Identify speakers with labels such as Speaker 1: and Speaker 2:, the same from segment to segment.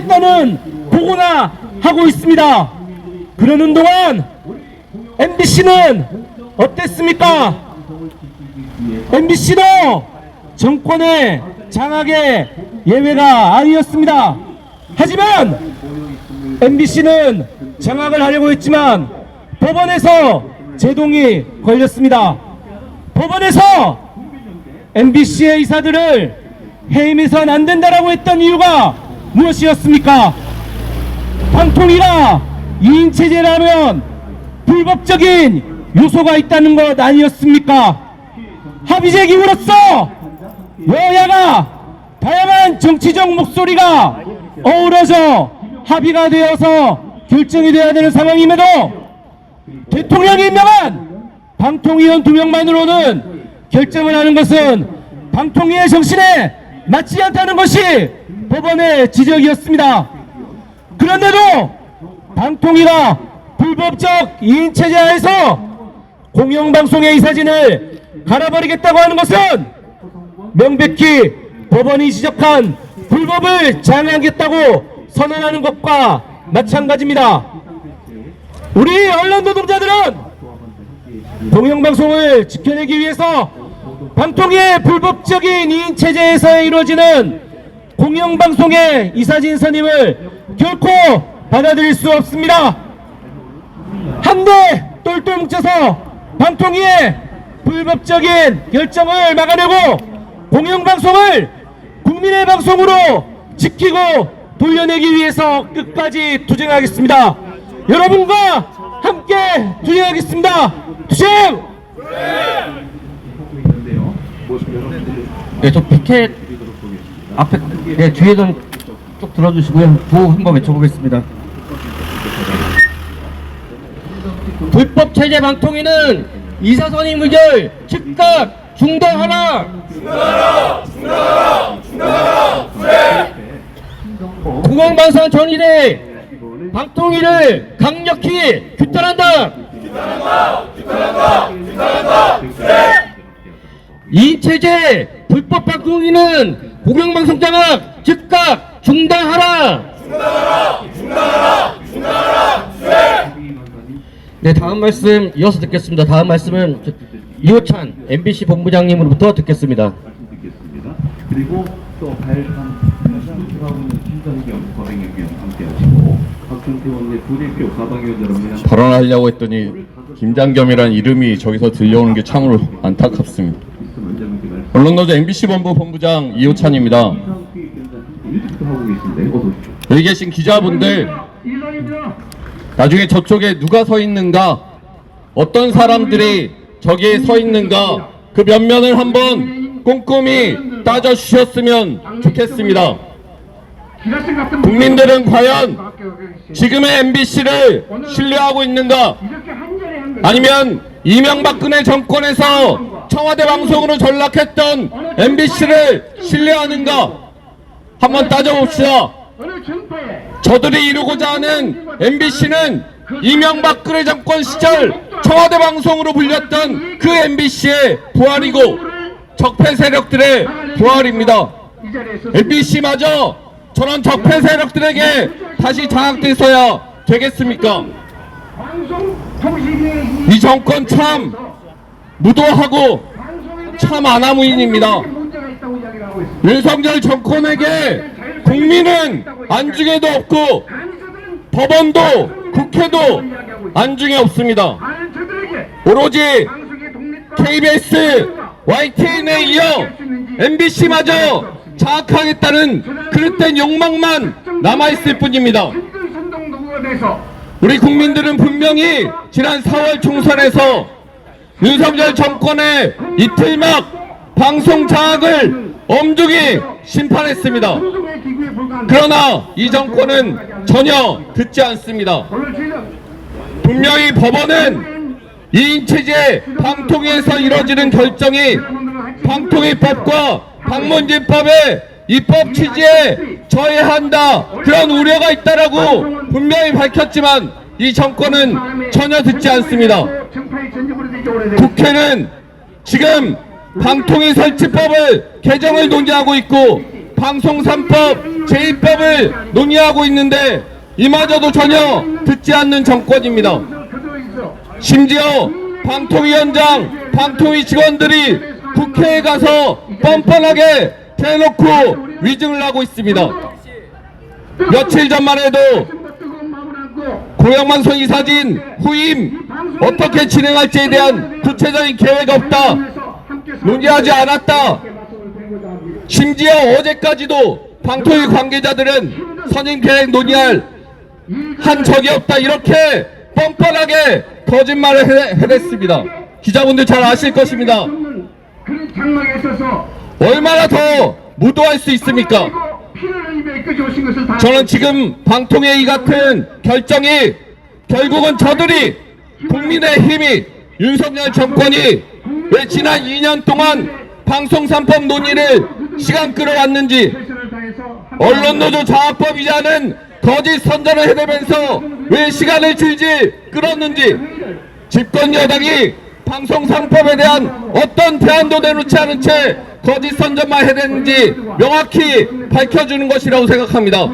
Speaker 1: 하겠다는 보고나 하고 있습니다. 그러는 동안 MBC는 어땠습니까? MBC도 정권의 장악의 예외가 아니었습니다. 하지만 MBC는 장악을 하려고 했지만 법원에서 제동이 걸렸습니다. 법원에서 MBC의 이사들을 해임해서는 안 된다라고 했던 이유가 무엇이었습니까? 방통위가 2인 체제라면 불법적인 요소가 있다는 것 아니었습니까? 합의제 기구로서 여야가 다양한 정치적 목소리가 어우러져 합의가 되어서 결정이 되어야 되는 상황임에도 대통령이 임명한 방통위원 2명만으로는 결정을 하는 것은 방통위의 정신에 맞지 않다는 것이 법원의 지적이었습니다. 그런데도 방통위가 불법적 2인 체제 하에서 공영방송의 이사진을 갈아버리겠다고 하는 것은 명백히 법원이 지적한 불법을 장악하겠다고 선언하는 것과 마찬가지입니다. 우리 언론 노동자들은 공영방송을 지켜내기 위해서 방통위의 불법적인 2인 체제에서 이루어지는 공영방송의 이사진 선임을 결코 받아들일 수 없습니다. 한데 똘똘 뭉쳐서 방통위의 불법적인 결정을 막아내고 공영방송을 국민의 방송으로 지키고 돌려내기 위해서 끝까지 투쟁하겠습니다. 여러분과 함께 투쟁하겠습니다. 투쟁!
Speaker 2: 네, 저 피켓 앞에, 네, 뒤에 좀 쭉 들어주시고요. 구호 한번 외쳐보겠습니다. 불법 체제 방통위는 이사 선임 의결 즉각 중단하라! 공영방송 전일에 방통위를 강력히 규탄한다! 이 체제 불법 방통위는 공영방송 장악 즉각 중단하라! 네, 다음 말씀 이어서 듣겠습니다. 다음 말씀은 이호찬 MBC 본부장님으로부터 듣겠습니다.
Speaker 3: 그리고 또 발판 수출하고 있는 김성경 과방위원 함께하시고 박준태 원내 부대표 과방위원 여러분
Speaker 4: 발언하려고 했더니 김장겸이라는 이름이 저기서 들려오는 게 참으로 안타깝습니다. 언론노조 MBC 본부 본부장 이호찬입니다. 여기 계신 기자분들, 나중에 저쪽에 누가 서 있는가, 어떤 사람들이 저기에 서 있는가, 그 면면을 한번 꼼꼼히 따져주셨으면 좋겠습니다. 국민들은 과연 지금의 MBC를 신뢰하고 있는가, 아니면 이명박근혜 정권에서 청와대 방송으로 전락했던 MBC를 신뢰하는가 한번 따져봅시다. 저들이 이루고자 하는 MBC는 이명박근혜 정권 시절 청와대 방송으로 불렸던 그 MBC의 부활이고 적폐 세력들의 부활입니다. MBC마저 저런 적폐 세력들에게 다시 장악돼서야 되겠습니까? 이 정권 참 무도하고 참 아나무인입니다. 윤석열 정권에게 국민은 안중에도 없고 법원도 국회도 안중에 없습니다. 오로지 KBS, YTN에 이어 MBC마저 장악하겠다는 그릇된 욕망만 남아있을 뿐입니다. 우리 국민들은 분명히 지난 4월 총선에서 윤석열 정권의 이틀막 방송 장악을 엄중히 심판했습니다. 그러나 이 정권은 전혀 듣지 않습니다. 분명히 법원은 2인 체제 방통위에서 이뤄지는 결정이 방통위법과 방문진법의 입법 취지에 저해한다, 그런 우려가 있다라고 분명히 밝혔지만 이 정권은 전혀 듣지 않습니다. 국회는 지금 방통위 설치법을 개정을 논의하고 있고 방송 3법 제2법을 논의하고 있는데 이마저도 전혀 듣지 않는 정권입니다. 심지어 방통위원장, 방통위 직원들이 국회에 가서 뻔뻔하게 대놓고 위증을 하고 있습니다. 며칠 전만 해도 공영방송 이사진 후임 어떻게 진행할지에 대한 구체적인 계획 없다, 논의하지 않았다, 심지어 어제까지도 방통위 관계자들은 선임 계획 논의할 한 적이 없다, 이렇게 뻔뻔하게 거짓말을 해댔습니다. 기자분들 잘 아실 것입니다. 얼마나 더 무도할 수 있습니까? 저는 지금 방통위 같은 결정이 결국은 저들이, 국민의힘이, 윤석열 정권이 왜 지난 2년 동안 방송 3법 논의를 시간 끌어왔는지, 언론노조 장악법이라는 거짓 선전을 해대면서 왜 시간을 질질 끌었는지, 집권 여당이 방송 3법에 대한 어떤 대안도 내놓지 않은 채 거짓 선전만 해댔는지 명확히 밝혀주는 것이라고 생각합니다.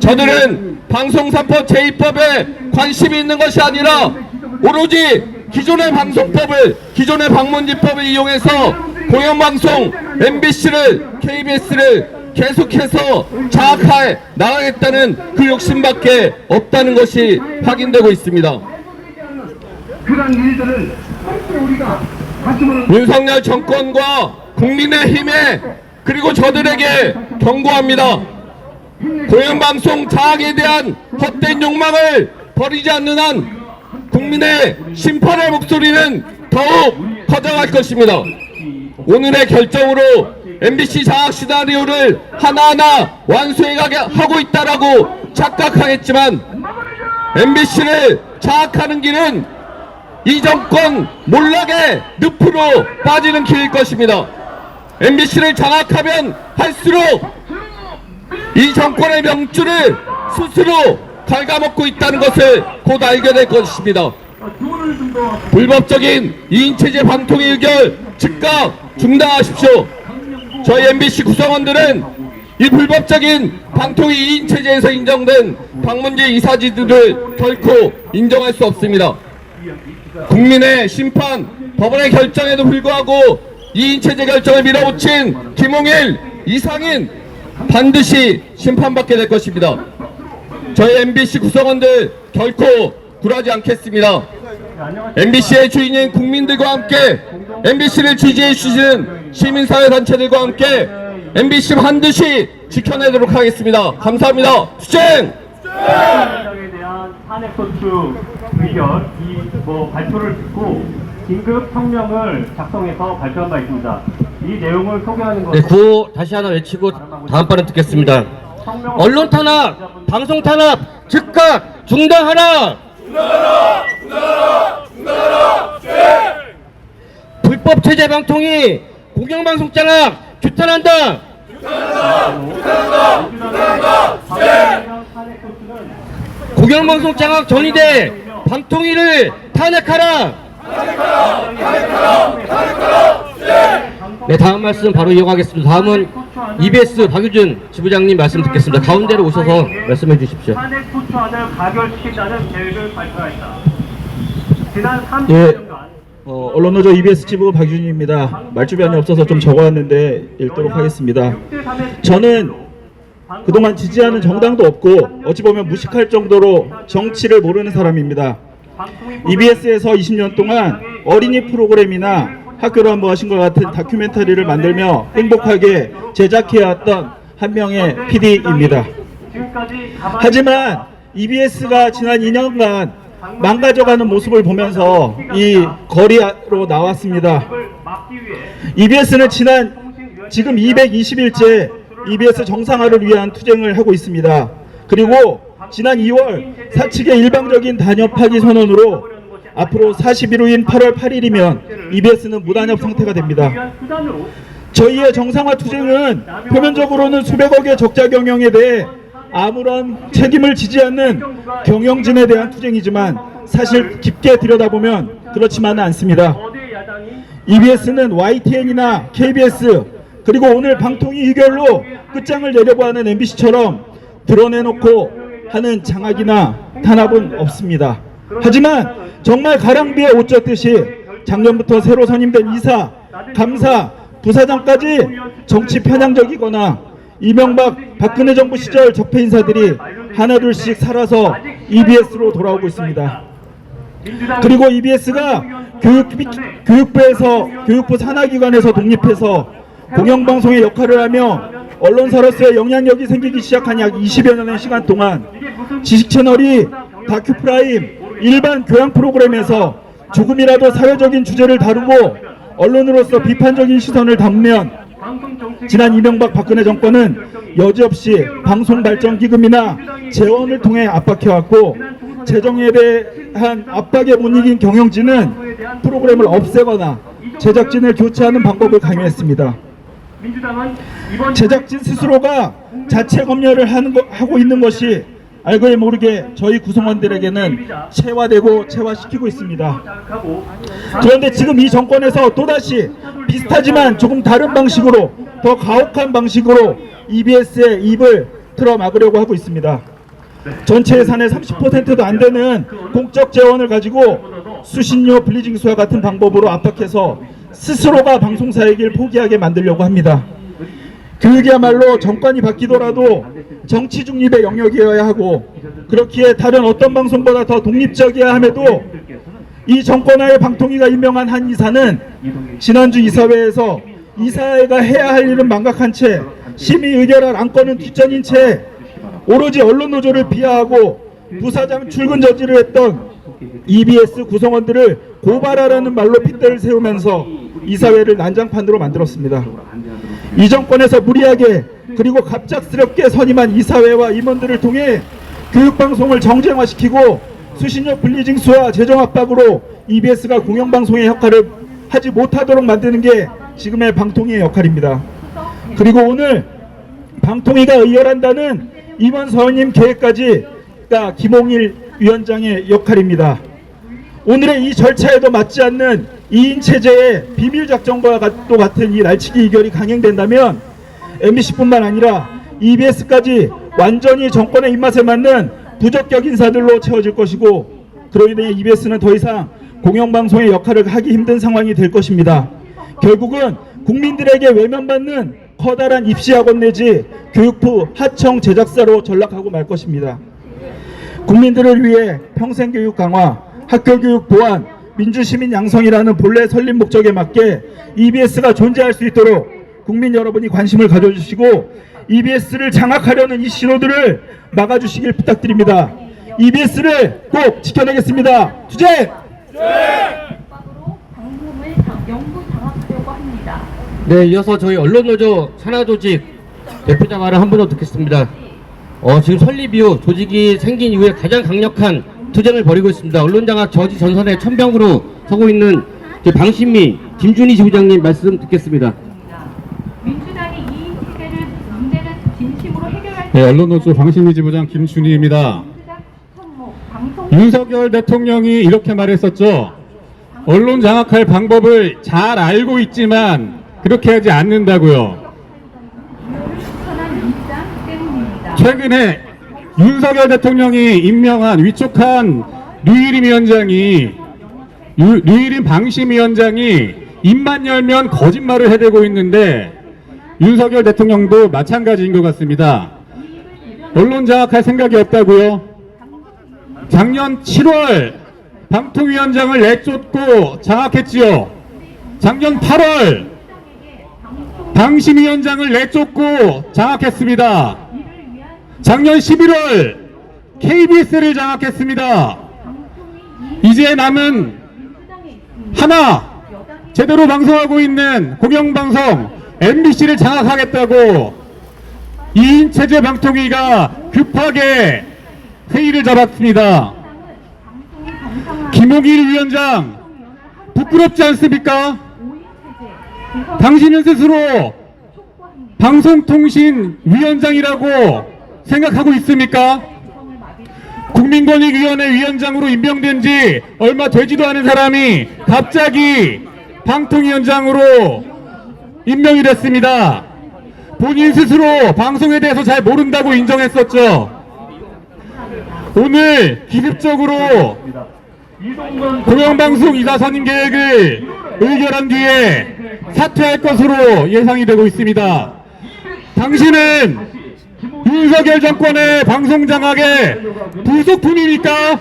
Speaker 4: 저들은 방송 3법 제2법에 관심이 있는 것이 아니라 오로지 기존의 방송법을, 기존의 방문지법을 이용해서 공영방송 MBC를, KBS를 계속해서 장악해 나가겠다는 그 욕심밖에 없다는 것이 확인되고 있습니다.
Speaker 5: 그런 일들을 우리가
Speaker 4: 윤석열 정권과 국민의힘에, 그리고 저들에게 경고합니다. 공영방송 장악에 대한 헛된 욕망을 버리지 않는 한 국민의 심판의 목소리는 더욱 커져갈 것입니다. 오늘의 결정으로 MBC 장악 시나리오를 하나하나 완수해가고 있다라고 착각하겠지만 MBC를 장악하는 길은 이 정권 몰락의 늪으로 빠지는 길일 것입니다. MBC를 장악하면 할수록 이 정권의 명줄을 스스로 갉아먹고 있다는 것을 곧 알게 될 것입니다. 불법적인 2인체제 방통위 의결 즉각 중단하십시오. 저희 MBC 구성원들은 이 불법적인 방통위 2인체제에서 인정된 방문지 이사지들을 결코 인정할 수 없습니다. 국민의 심판, 법원의 결정에도 불구하고 2인체제 결정을 밀어붙인 김홍일, 이상인 반드시 심판받게 될 것입니다. 저희 MBC 구성원들 결코 굴하지 않겠습니다. MBC의 주인인 국민들과 함께, MBC를 지지해 주시는 시민사회단체들과 함께 MBC 반드시 지켜내도록 하겠습니다. 감사합니다. 수행!
Speaker 6: 에 대한 탄핵소추 의결 발표를 듣고 긴급 성명을 작성해서 발표한 바 있습니다. 이 내용을 소개하는 것은
Speaker 2: 구호 다시 하나 외치고 다음 발언 듣겠습니다. 언론 탄압, 방송 탄압 즉각 중단하라! 불법 체제 방통위 공영방송 장악 규탄한다! 공영방송 장악 전위대 방통위를 탄핵하라! 네, 다음 말씀 바로 이어가겠습니다. 다음은 EBS 박유준 지부장님 말씀 듣겠습니다. 가운데로 오셔서 말씀해 주십시오.
Speaker 6: 탄핵 소추안을 가결시키자는 계획을 발표하였다. 지난 30년간
Speaker 7: 예, 언론노조 EBS 지부 박윤입니다. 말주변이 없어서 좀 적어왔는데 읽도록 하겠습니다. 저는 그동안 지지하는 정당도 없고 어찌 보면 무식할 정도로 정치를 모르는 사람입니다. EBS에서 20년 동안 어린이 프로그램이나 학교란 무엇인가 같은 다큐멘터리를 만들며 행복하게 제작해왔던 한 명의 PD입니다. 하지만 EBS가 지난 2년간 망가져가는 모습을 보면서 이 거리로 나왔습니다. EBS는 지금 220일째 EBS 정상화를 위한 투쟁을 하고 있습니다. 그리고 지난 2월 사측의 일방적인 단협 파기 선언으로 앞으로 40일 후인 8월 8일이면 EBS는 무단협 상태가 됩니다. 저희의 정상화 투쟁은 표면적으로는 수백억의 적자 경영에 대해 아무런 책임을 지지 않는 경영진에 대한 투쟁이지만 사실 깊게 들여다보면 그렇지만은 않습니다. EBS는 YTN이나 KBS 그리고 오늘 방통위 의결로 끝장을 내려고 하는 MBC처럼 드러내놓고 하는 장악이나 탄압은 없습니다. 하지만 정말 가랑비에 옷 젖듯이 작년부터 새로 선임된 이사, 감사, 부사장까지 정치 편향적이거나 이명박, 박근혜 정부 시절 적폐 인사들이 하나둘씩 살아서 EBS로 돌아오고 있습니다. 그리고 EBS가 교육부 산하기관에서 독립해서 공영방송의 역할을 하며 언론사로서의 영향력이 생기기 시작한 약 20여 년의 시간 동안 지식채널이 다큐프라임, 일반 교양 프로그램에서 조금이라도 사회적인 주제를 다루고 언론으로서 비판적인 시선을 담으면 지난 이명박 박근혜 정권은 여지없이 방송발전기금이나 재원을 통해 압박해왔고 재정에 대한 압박에 못 이긴 경영진은 프로그램을 없애거나 제작진을 교체하는 방법을 강요했습니다. 제작진 스스로가 자체 검열을 하고 있는 것이 알고 모르게 저희 구성원들에게는 체화시키고 있습니다. 그런데 지금 이 정권에서 또다시 비슷하지만 조금 다른 방식으로, 더 가혹한 방식으로 EBS의 입을 틀어막으려고 하고 있습니다. 전체 예산의 30%도 안 되는 공적 재원을 가지고 수신료 블리징수와 같은 방법으로 압박해서 스스로가 방송사의 길 포기하게 만들려고 합니다. 교육이야말로 정권이 바뀌더라도 정치 중립의 영역이어야 하고, 그렇기에 다른 어떤 방송보다 더 독립적이어야 함에도 이 정권하에 방통위가 임명한 한 이사는 지난주 이사회에서 이사회가 해야 할 일은 망각한 채 심의 의결할 안건은 뒷전인 채 오로지 언론노조를 비하하고 부사장 출근 저지를 했던 EBS 구성원들을 고발하라는 말로 핏대를 세우면서 이사회를 난장판으로 만들었습니다. 이 정권에서 무리하게 그리고 갑작스럽게 선임한 이사회와 임원들을 통해 교육방송을 정쟁화시키고 수신료 블리징수와 재정 압박으로 EBS가 공영방송의 역할을 하지 못하도록 만드는 게 지금의 방통위의 역할입니다. 그리고 오늘 방통위가 의결한다는 임원 선임 계획까지가 김홍일 위원장의 역할입니다. 오늘의 이 절차에도 맞지 않는 2인 체제의 비밀작전과 같은 이 날치기 의결이 강행된다면 MBC뿐만 아니라 EBS까지 완전히 정권의 입맛에 맞는 부적격 인사들로 채워질 것이고, 그로 인해 EBS는 더 이상 공영방송의 역할을 하기 힘든 상황이 될 것입니다. 결국은 국민들에게 외면받는 커다란 입시학원 내지 교육부 하청 제작사로 전락하고 말 것입니다. 국민들을 위해 평생교육 강화, 학교교육 보완, 민주시민 양성이라는 본래 설립 목적에 맞게 EBS가 존재할 수 있도록 국민 여러분이 관심을 가져주시고 EBS를 장악하려는 이 신호들을 막아주시길 부탁드립니다. EBS를 꼭 지켜내겠습니다. 투쟁!
Speaker 8: 방송을 영구 장악하려고 합니다.
Speaker 2: 네, 이어서 저희 언론노조 산하조직 대표자 말을 한 번 더 듣겠습니다. 지금 설립 이후 조직이 생긴 이후에 가장 강력한 투쟁을 벌이고 있습니다. 언론장악 저지 전선의 천병으로 서고 있는 방신미 김준희 지부장님 말씀 듣겠습니다.
Speaker 8: 민주당이 이 문제를 진심으로 해결할
Speaker 9: 네, 언론노조 방신미 지부장 김준희입니다. 윤석열 대통령이 이렇게 말했었죠. 언론 장악할 방법을 잘 알고 있지만 그렇게 하지 않는다고요. 최근에 윤석열 대통령이 임명한 위촉한 류일임 방심위원장이 입만 열면 거짓말을 해대고 있는데 윤석열 대통령도 마찬가지인 것 같습니다. 언론 장악할 생각이 없다고요? 작년 7월 방통위원장을 내쫓고 장악했지요. 작년 8월 방심위원장을 내쫓고 장악했습니다. 작년 11월 KBS를 장악했습니다. 이제 남은 하나 제대로 방송하고 있는 공영방송 MBC를 장악하겠다고 2인 체제 방통위가 급하게 회의를 잡았습니다. 김홍일 위원장 부끄럽지 않습니까? 당신은 스스로 방송통신위원장이라고 생각하고 있습니까? 국민권익위원회 위원장으로 임명된 지 얼마 되지도 않은 사람이 갑자기 방통위원장으로 임명이 됐습니다. 본인 스스로 방송에 대해서 잘 모른다고 인정했었죠. 오늘 기습적으로 공영방송 이사 선임 계획을 의결한 뒤에 사퇴할 것으로 예상이 되고 있습니다. 당신은 윤석열 정권의 방송장악의 부속품입니까?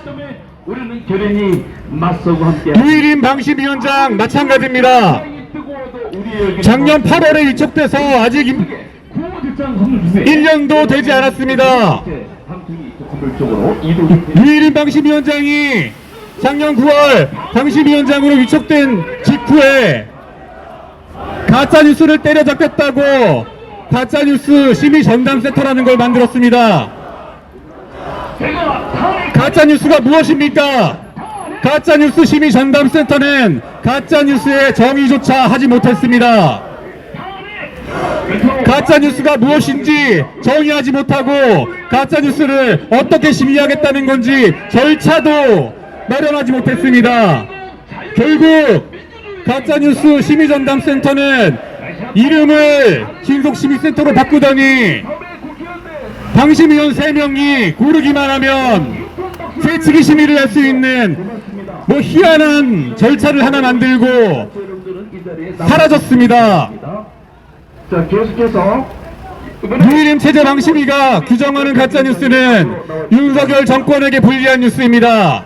Speaker 5: 우리는 결연히 맞서고 함께
Speaker 9: 유일인 방심위원장 마찬가지입니다. 작년 8월에 위촉돼서 아직 1년도 되지 않았습니다. 유일인 방심위원장이 작년 9월 방심위원장으로 위촉된 직후에 가짜뉴스를 때려잡겠다고 가짜뉴스 심의전담센터라는 걸 만들었습니다. 가짜뉴스가 무엇입니까? 가짜뉴스 심의전담센터는 가짜뉴스의 정의조차 하지 못했습니다. 가짜뉴스가 무엇인지 정의하지 못하고 가짜뉴스를 어떻게 심의하겠다는 건지 절차도 마련하지 못했습니다. 결국 가짜뉴스 심의전담센터는 이름을 신속심의센터로 바꾸더니 방심위원 3명이 고르기만 하면 세치기 심의를 할 수 있는 뭐 희한한 절차를 하나 만들고 사라졌습니다.
Speaker 5: 자, 계속해서
Speaker 9: 유일임 체제 방심위가 규정하는 가짜뉴스는 윤석열 정권에게 불리한 뉴스입니다.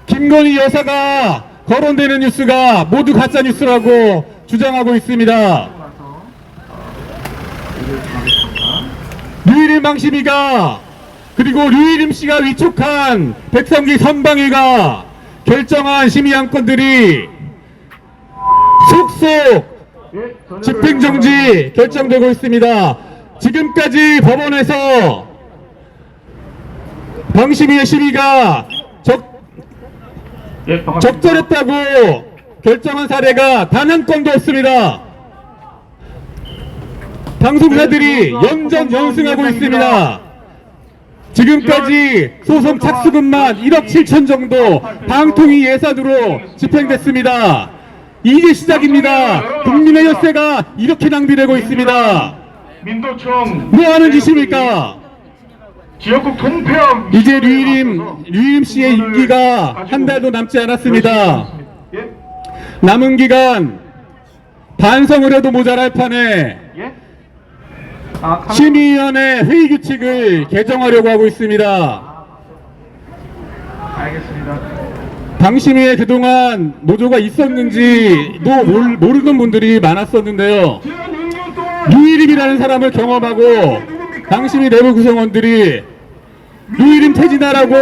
Speaker 9: 김건희 여사가 거론되는 뉴스가 모두 가짜뉴스라고 주장하고 있습니다. 류일임 방심위가 그리고 류일임 씨가 위촉한 백성기 선방위가 결정한 심의안건들이 속속 집행정지 결정되고 있습니다. 지금까지 법원에서 방심위의 심의가 적절했다고 결정한 사례가 단 한 건도 없습니다. 방송사들이 연전연승하고 있습니다. 지금까지 소송 착수금만 1억 7천 정도 방통위 예산으로 집행됐습니다. 이제 시작입니다. 국민의 혈세가 이렇게 낭비되고 있습니다.
Speaker 5: 민도청
Speaker 9: 뭐 하는 짓입니까?
Speaker 5: 지역국 통폐합
Speaker 9: 이제 류일임 씨의 임기가 한 달도 남지 않았습니다. 남은 기간 반성을 해도 모자랄 판에 심의위원회 회의 규칙을 개정하려고 하고 있습니다.
Speaker 5: 알겠습니다.
Speaker 9: 방심위에 그동안 노조가 있었는지도 모르는 분들이 많았었는데요. 류일임이라는 사람을 경험하고 방심위 내부 구성원들이 류일임 퇴진하라고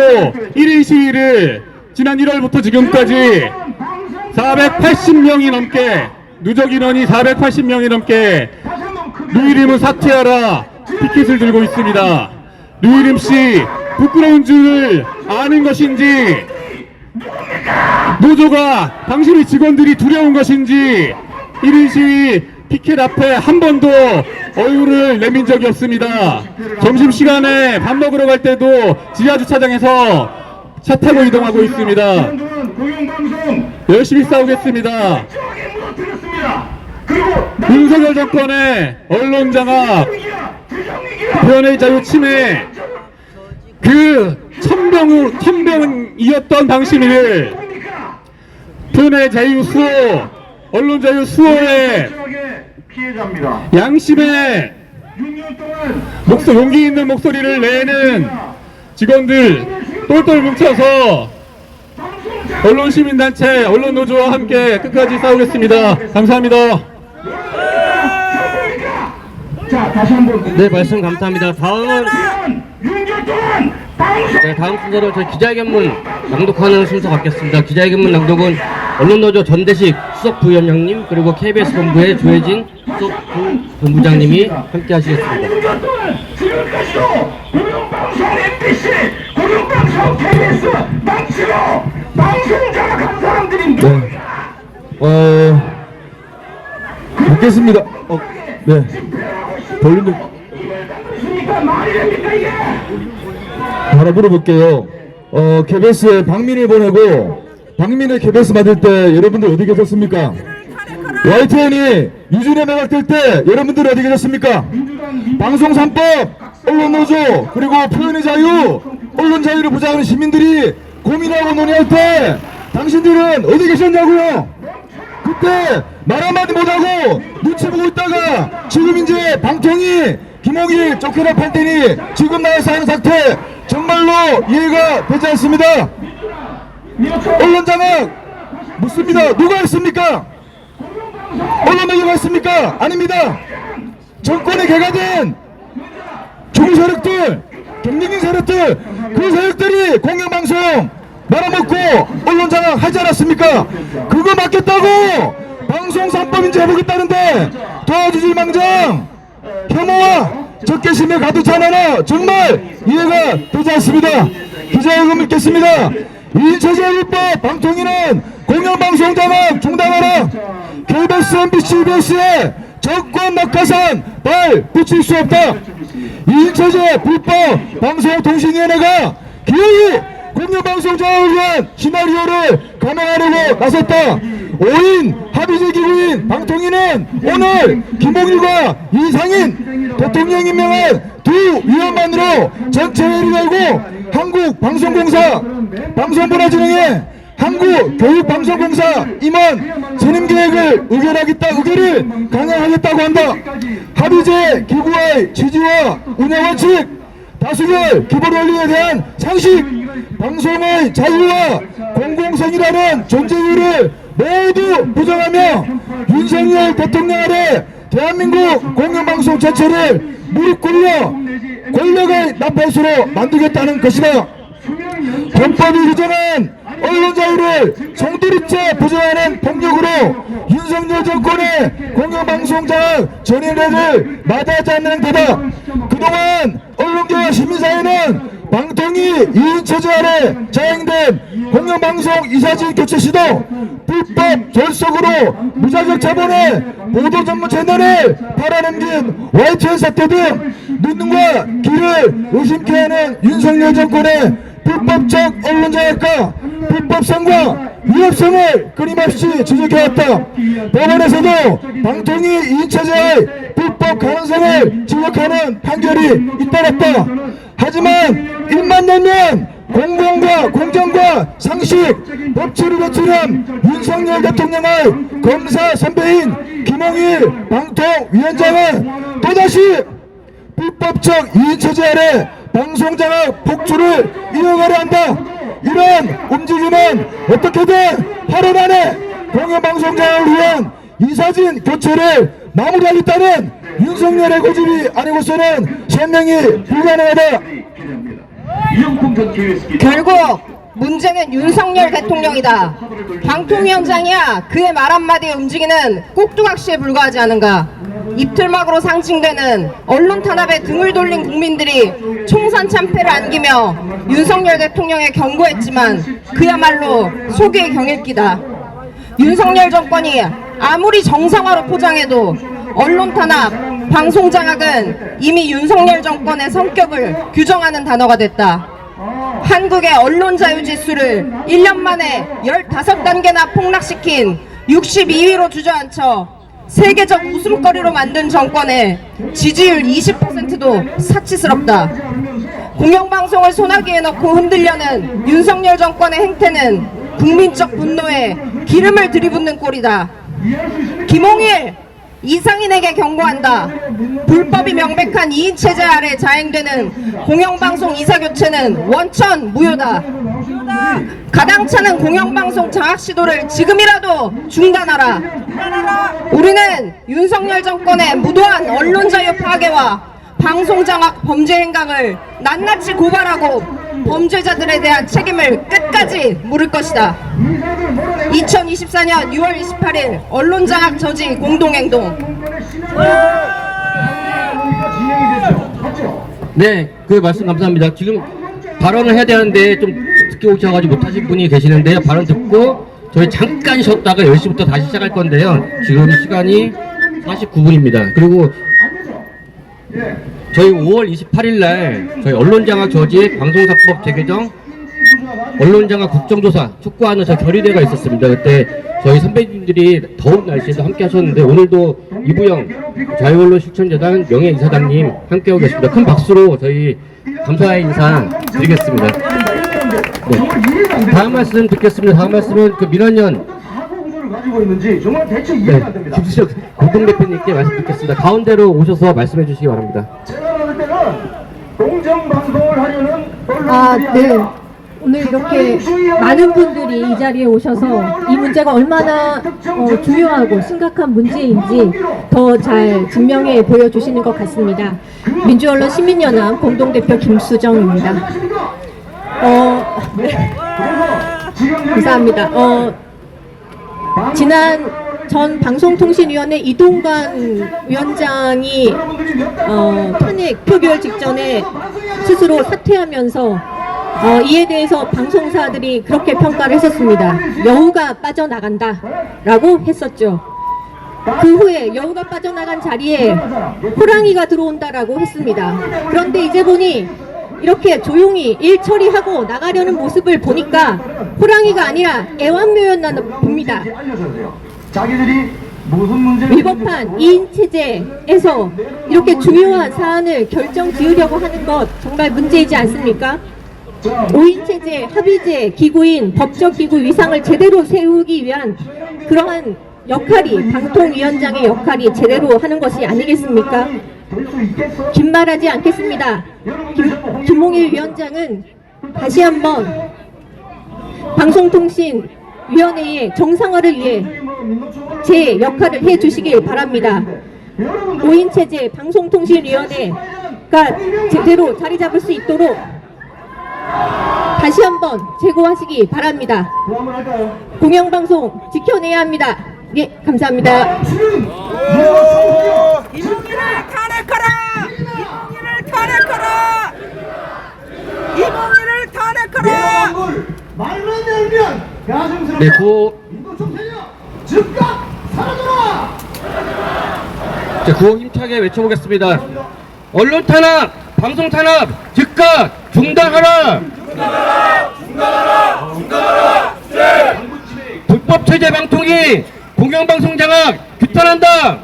Speaker 9: 1인 시위를 지난 1월부터 지금까지 480명이 넘게 누적 인원이 480명이 넘게 류일임은 사퇴하라 피켓을 들고 있습니다. 류일임 씨 부끄러운 줄 아는 것인지 노조가 방심위 직원들이 두려운 것인지 1인 시위 피켓 앞에 한 번도 얼굴을 내민 적이 없습니다. 점심시간에 밥 먹으러 갈 때도 지하주차장에서 차 타고 이동하고 있습니다. 열심히 싸우겠습니다. 윤석열 정권의 언론장악, 표현의 자유 침해, 그 천병이었던 방심위를 표현의 자유 수호, 언론 자유 수호의 양심의 용기 있는 목소리를 내는 직원들 똘똘 뭉쳐서 언론시민단체, 언론노조와 함께 끝까지 싸우겠습니다. 감사합니다.
Speaker 5: 자, 다시 한번
Speaker 2: 네, 말씀 감사합니다. 다음은 다음 순서로 저희 기자회견문 낭독하는 순서 갖겠습니다. 기자회견문 낭독은 언론노조 전대식 수석 부위원장님 그리고 KBS 본부의 조혜진 수석 본부장님이 함께 하시겠습니다.
Speaker 5: 지금까지도 공영방송 MBC, 공영방송 KBS 망치로 방송 장악한 사람들입니다.
Speaker 10: 묻겠습니다. 네. 볼륨을
Speaker 5: 말이 됩니까 이게?
Speaker 10: 하나 물어볼게요. KBS에 박민을 보내고 박민의 KBS 받을 때 여러분들 어디 계셨습니까? YTN이 유준에 매각될 때 여러분들 어디 계셨습니까? 방송 3법, 언론노조, 그리고 표현의 자유, 언론 자유를 보장하는 시민들이 고민하고 논의할 때 당신들은 어디 계셨냐고요? 그때 말 한마디 못하고 눈치 보고 있다가 지금 이제 방통위 김홍일 쫓겨날 판때니 지금 나와서 하는 사태 정말로 이해가 되지 않습니다. 언론 장악 묻습니다. 누가 했습니까? 언론 매개가 했습니까? 아닙니다. 정권에 개가된 종 세력들, 경쟁인 세력들, 그 세력들이 공영방송 말아먹고 언론 장악 하지 않았습니까? 그거 막겠다고 방송 3법 인제 해보겠다는데 도와주질 망정 혐오와 적개심에 가득 찬하나 정말 이해가 되지 않습니다. 기자회견 묻겠습니다. 인체제일법 방통위는 공영방송 장악 중단하라. KBS, MBC, EBS에 정권 낙하산 발 붙일 수 없다. 인체제 불법 방송통신위원회가 기어이 공영방송 장악을 위한 시나리오를 감행하려고 나섰다. 5인 합의제 기구인 방통위는 오늘 김홍일과 이상인 대통령이 임명한 두 위원만으로 전체 회의를 열고 한국방송공사 방송문화진흥회 한국교육방송공사 임원 선임계획을 의결을 강행하겠다고 한다. 합의제 기구의 취지와 운영원칙, 다수결 기본원리에 대한 상식, 방송의 자유와 공공성이라는 존재 이유를 모두 부정하며 윤석열 대통령 아래 대한민국 공영방송 전체를 무릎 꿇려 권력의 나팔수로 만들겠다는 것이다. 헌법이 규정한 언론 자유를 송두리째 부정하는 폭력으로 윤석열 정권의 공영방송 장악 전인회를 마다하지 않는 행태다. 그동안 언론계와 시민사회는 방통위 2인 체제 아래 자행된 공영방송 이사진 교체 시도, 불법 결석으로 무자격 자본의 보도 전문 채널을 팔아넘긴 YTN 사태 등 눈과 귀를 의심케 하는 윤석열 정권의 불법적 언론 장악과 불법성과 위협성을 끊임없이 지적해왔다. 법원에서도 방통위 2인 체제의 불법 가능성을 지적하는 판결이 잇따랐다. 하지만 입만 열면 공공과 공정과 상식, 법치를 거치는 윤석열 대통령의 검사 선배인 김홍일 방통위원장은 또다시 불법적 2인 체제 아래 방송장악 폭주를 이어가려 한다. 이런 움직임은 어떻게든 8월 안에 공영방송장악을 위한 이사진 교체를 마무리하겠다는 윤석열의 고집이 아니고서는 설명이 불가능하다.
Speaker 11: 결국 문제는 윤석열 대통령이다. 방통위원장이야 그의 말 한마디에 움직이는 꼭두각시에 불과하지 않은가. 입틀막으로 상징되는 언론 탄압에 등을 돌린 국민들이 총선 참패를 안기며 윤석열 대통령에 경고했지만 그야말로 속의 경읽기다. 윤석열 정권이 아무리 정상화로 포장해도 언론 탄압, 방송 장악은 이미 윤석열 정권의 성격을 규정하는 단어가 됐다. 한국의 언론 자유 지수를 1년 만에 15단계나 폭락시킨 62위로 주저앉혀 세계적 웃음거리로 만든 정권의 지지율 20%도 사치스럽다. 공영방송을 소나기에 넣고 흔들려는 윤석열 정권의 행태는 국민적 분노에 기름을 들이붓는 꼴이다. 김홍일, 이상인에게 경고한다. 불법이 명백한 2인 체제 아래 자행되는 공영방송 이사교체는 원천 무효다. 가당차는 공영방송 장악 시도를 지금이라도 중단하라. 우리는 윤석열 정권의 무도한 언론자유 파괴와 방송장악 범죄 행각을 낱낱이 고발하고 범죄자들에 대한 책임을 끝까지 물을 것이다. 2024년 6월 28일 언론장악 저지 공동행동.
Speaker 2: 네, 그 말씀 감사합니다. 지금 발언을 해야 되는데 좀 늦게 오셔가지고 못하신 분이 계시는데요. 발언 듣고 저희 잠깐 쉬었다가 10시부터 다시 시작할 건데요. 지금 시간이 49분입니다. 그리고 저희 5월 28일 날 저희 언론장악 저지 방송사법 재개정 언론장악 국정조사 촉구하는 저 결의대가 있었습니다. 그때 저희 선배님들이 더운 날씨에도 함께 하셨는데 오늘도 이부영 자유언론 실천재단 명예이사장님 함께하고 계십니다. 큰 박수로 저희 감사의 인사 드리겠습니다. 네. 다음 말씀 듣겠습니다. 다음 말씀은 그 민원연
Speaker 5: 가지고 있는지 정말 대체 이해가 안 됩니다.
Speaker 2: 김수혁 공동대표님께 말씀 듣겠습니다. 가운데로 오셔서 말씀해 주시기 바랍니다.
Speaker 5: 제가 봤을 때는 공정 방송을 하려는
Speaker 8: 아,
Speaker 5: 언론들이
Speaker 8: 네. 오늘 이렇게 많은 분들이 이 자리에 오셔서 이 문제가 얼마나 중요하고 심각한 문제인지 더 잘 증명해 보여주시는 것 같습니다. 민주언론 시민연합 공동대표 김수정입니다. 네. 감사합니다. 지난 전 방송통신위원회 이동관 위원장이 탄핵 표결 직전에 스스로 사퇴하면서 이에 대해서 방송사들이 그렇게 평가를 했었습니다. 여우가 빠져나간다 라고 했었죠. 그 후에 여우가 빠져나간 자리에 호랑이가 들어온다라고 했습니다. 그런데 이제 보니 이렇게 조용히 일 처리하고 나가려는 모습을 보니까 호랑이가 아니라 애완묘였나 봅니다.
Speaker 5: 자기들이 무슨 문제를
Speaker 8: 위법한 2인 체제에서 이렇게 중요한 사안을 결정 지으려고 하는 것 정말 문제이지 않습니까? 5인 체제, 합의제, 기구인, 법적 기구 위상을 제대로 세우기 위한 그러한 역할이 방통위원장의 역할이 제대로 하는 것이 아니겠습니까? 긴말하지 않겠습니다. 김홍일 위원장은 다시 한번 방송통신위원회의 정상화를 위해 제 역할을 해주시길 바랍니다. 5인 체제 방송통신위원회가 제대로 자리 잡을 수 있도록 다시 한번 제고하시기 바랍니다. 공영방송 지켜내야 합니다. 예, 감사합니다.
Speaker 11: 이몽희를 탄핵하라! 이몽희를 탄핵하라! 이몽희를 탄핵하라!
Speaker 5: 말만 열면 야생스럽다.
Speaker 2: 네, 구호
Speaker 5: 즉각 사라져라.
Speaker 2: 자, 구호 힘차게 외쳐보겠습니다. 언론 탄압, 방송 탄압 즉각 중단하라! 불법 체제 방통위 공영방송 장악 규탄한다!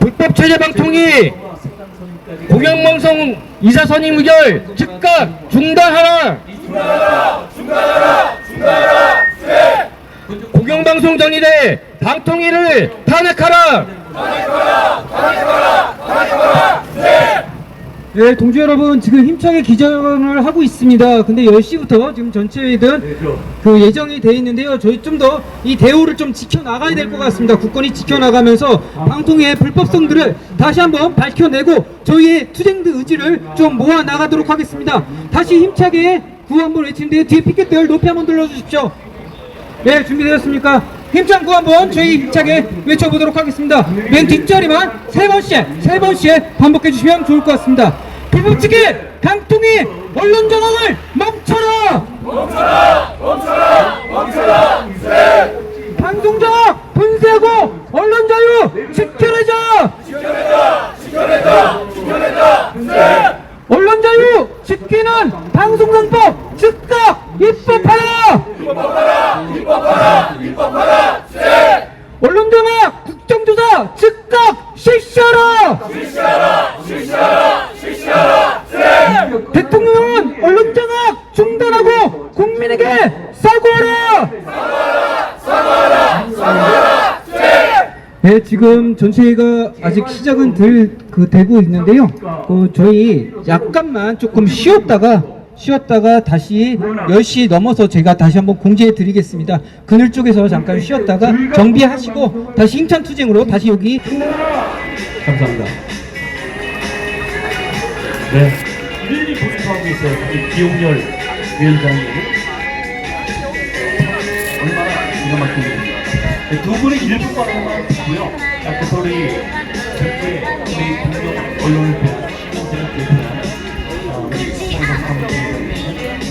Speaker 2: 불법 체제 방통위 공영방송 이사 선임 의결 즉각 중단하라! 공영방송 전위대 방통위를 탄핵하라!
Speaker 12: 네, 동지 여러분, 지금 힘차게 기자회견을 하고 있습니다. 근데 10시부터 지금 전체회의든 그 예정이 돼 있는데요. 저희 좀 더 이 대우를 좀 지켜나가야 될 것 같습니다. 국권이 지켜나가면서 방통위의 불법성들을 다시 한번 밝혀내고 저희의 투쟁의 의지를 좀 모아 나가도록 하겠습니다. 다시 힘차게 구호 한번 외치는데 뒤에 피켓들 높이 한번 들려주십시오. 네, 준비되었습니까? 힘찬 구호 한번 저희 힘차게 외쳐보도록 하겠습니다. 맨 뒷자리만 세 번씩 반복해 주시면 좋을 것 같습니다. 불법치기 강통위 언론 장악을 멈춰라! 방송 장악 분쇄하고 언론 자유 지켜내자! 언론 자유 지키는 방송상법 즉각 입법하라! 언론 장악 국정조사 즉각 실시하라! 대통령은 언론 장악 중단하고 국민에게 사과하라! 네, 지금 전체회의가 아직 시작은 되고 있는데요. 저희 약간만 조금 쉬었다가 다시 10시 넘어서 제가 다시 한번 공지해 드리겠습니다. 그늘 쪽에서 잠깐 쉬었다가 정비하시고 다시 힘찬 투쟁으로 다시 여기. 감사합니다.
Speaker 6: 네. 일일이 보수하고 있어요. 우리 기용열 위원장님. 얼마나 기가 막히는지. 네, 두 분의 1분만만 듣고요. 그 소리 전체 우리 공정 언론을 시민들을 대표하는 그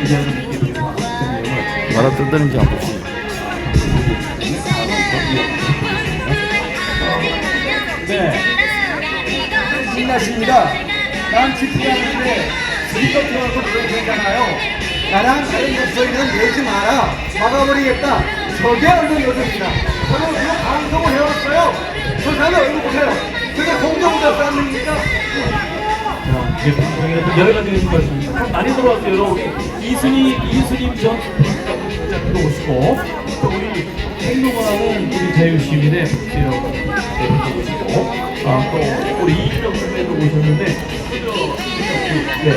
Speaker 6: 의장님께
Speaker 10: 말아 뜯는지 안 보시.
Speaker 5: 네. 신났습니다. 난 집회하는데 스피커 틀어서 그러잖아요.
Speaker 12: 나랑 다른 목소리는 내지 마라. 막아버리겠다. 저게 언론 노조입니다. 저는 이거 방송을 해왔어요. 저 사람 얼굴 보세요. 그게 공정보다 쌌습니까?
Speaker 3: 이제 방송에서 여러 가지 말씀입니다. 많이 들어왔어요. 여러분. 이수림 전 부장님도 오시고, 또 우리 행동하는 우리 자유시민의 박재영 대표도 오시고, 또 우리 이준영 선배도 오셨는데, 네.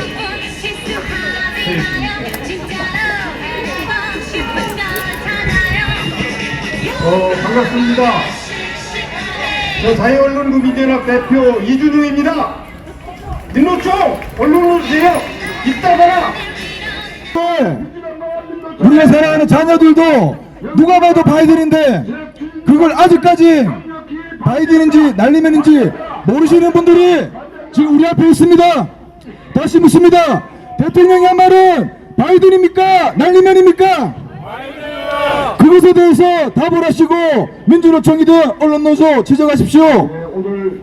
Speaker 5: 반갑습니다. 저 자유언론국민연합 대표 이준우입니다. 민노총 언론으로 주세요. 이따가라.
Speaker 9: 우리가 사랑하는 자녀들도 누가 봐도 바이든인데 그걸 아직까지 바이든인지 날리면인지 모르시는 분들이 지금 우리 앞에 있습니다. 다시 묻습니다. 대통령이 한 말은 바이든입니까? 날리면입니까? 그것에 대해서 답을 하시고 민주노총이든 언론노조 지적하십시오.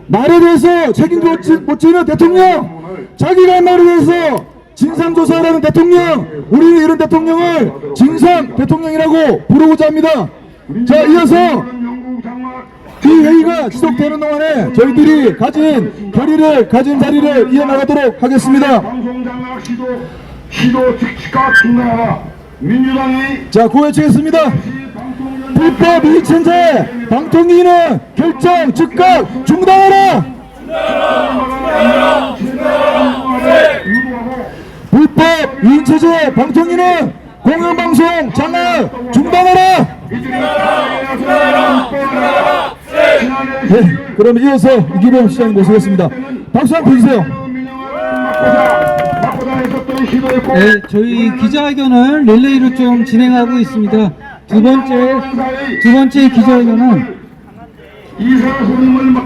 Speaker 9: 말에 대해서 책임도 못 지는 대통령, 자기가 한 말에 대해서 진상조사하라는 대통령, 우리는 이런 대통령을 진상 대통령이라고 부르고자 합니다. 자, 이어서 이 회의가 지속되는 동안에 저희들이 가진 결의를, 가진 자리를 이어나가도록 하겠습니다.
Speaker 5: 방송장악 시도 즉시가 중단하라. 민주당이
Speaker 9: 자, 구호외치겠습니다. 불법 이익천재 방통위는 결정 즉각 중단하라. 불법 이익천재 방통위는 공영방송 장악 중단하라. 네, 그럼 이어서 이기범 시장님 모시겠습니다. 박수 한번 주세요.
Speaker 12: 네, 저희 기자회견을 릴레이로 좀 진행하고 있습니다. 두 번째 기자회견은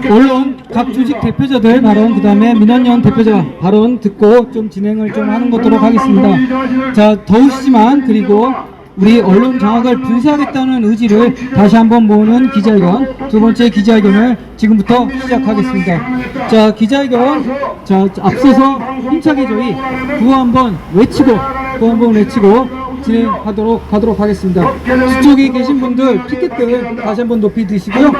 Speaker 12: 언론 각 조직 대표자들 발언, 그 다음에 민원연 대표자 발언 듣고 좀 진행을 좀 하는 것도록 하겠습니다. 자, 더우시지만 그리고 우리 언론 장악을 분쇄하겠다는 의지를 다시 한번 모으는 기자회견, 두 번째 기자회견을 지금부터 시작하겠습니다. 자, 기자회견, 자, 앞서서 힘차게 저희 구호 한번 외치고 진행하도록 하겠습니다. 뒤쪽에 계신 분들 피켓들 다시 한번 높이 드시고요.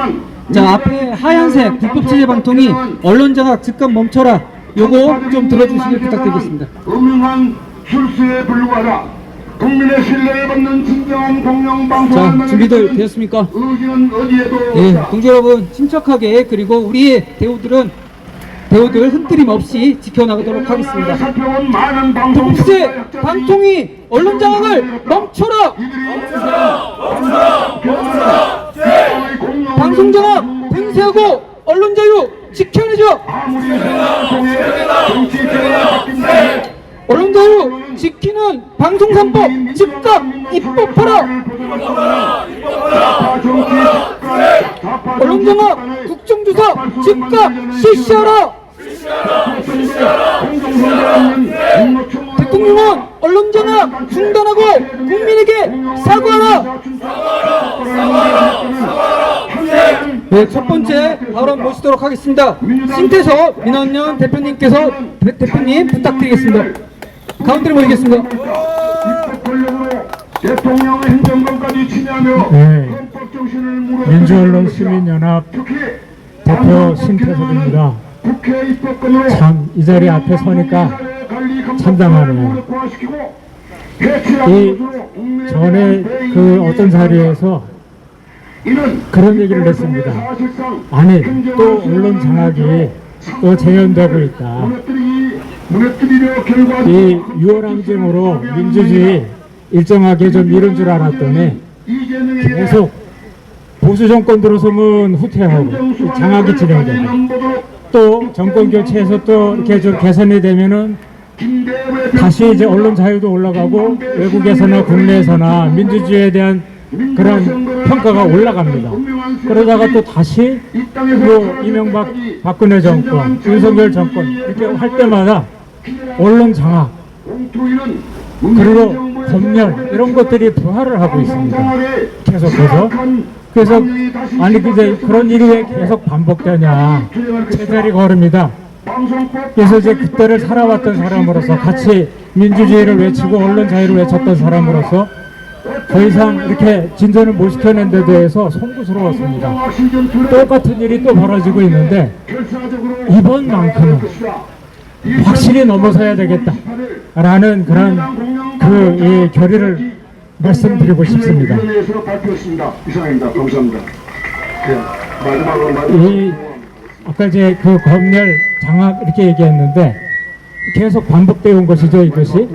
Speaker 12: 자, 앞에 하얀색 불법체제 방통위 언론 장악 즉각 멈춰라, 요거 좀 들어주시길 부탁드리겠습니다.
Speaker 5: 음흉한 실수에 불구하다. 국민의 신뢰를 받는 진정한 공영방송을
Speaker 12: 자, 준비들 되었습니까?
Speaker 5: 의지는 어디에도
Speaker 12: 예, 동지 여러분 침착하게, 그리고 우리의 대우들 흔들림 없이 지켜나가도록 하겠습니다. 불법체제 방통위 언론 장악을 멈춰라! 방송 장악 분쇄하고 언론 자유 지켜내죠! 언론 자유 지키는 방송 3법 즉각 입법하라! 언론 장악 국정조사 즉각 실시하라! 대통령은 언론 장악 중단하고 국민에게 사과하라! 네, 첫 번째 발언 모시도록 하겠습니다. 신태섭 민원연 대표님 부탁드리겠습니다. 가운데로 모시겠습니다.
Speaker 5: 대통령의 행정권까지 침해하며 헌법 정신을 무너뜨리는
Speaker 9: 민주언론 시민연합 대표 신태섭입니다. 참, 이 자리 앞에 서니까 참담하네요. 이 전에 그 어떤 자리에서 그런 얘기를 했습니다. 아니, 또 언론 장악이 또 재현되고 있다. 이 6월 항쟁으로 민주주의 일정하게 좀 이룬 줄 알았더니 계속 보수 정권 들어서면 후퇴하고 장악이 진행되고, 또 정권 교체해서 또 이렇게 좀 개선이 되면은 다시 이제 언론 자유도 올라가고 외국에서나 국내에서나 민주주의에 대한 그런 평가가 올라갑니다. 그러다가 또 다시 뭐 이명박 박근혜 정권, 윤석열 정권 이렇게 할 때마다 언론 장악, 그리고 검열 이런 것들이 부활을 하고 있습니다. 계속해서. 그래서 아니 이제 그런 일이 왜 계속 반복되냐, 제자리 걸음이다
Speaker 5: 그래서 이제 그때를 살아왔던 사람으로서 같이 민주주의를 외치고 언론 자유를 외쳤던 사람으로서 더 이상 이렇게 진전을 못 시켜낸 데 대해서 송구스러웠습니다. 똑같은 일이 또 벌어지고 있는데 이번만큼은 확실히 넘어서야 되겠다라는 그런 이 결의를 말씀드리고 싶습니다. 이상입니다. 감사합니다. 아까 이제 그 검열 장악 이렇게 얘기했는데 계속 반복되어 온 것이죠, 이것이.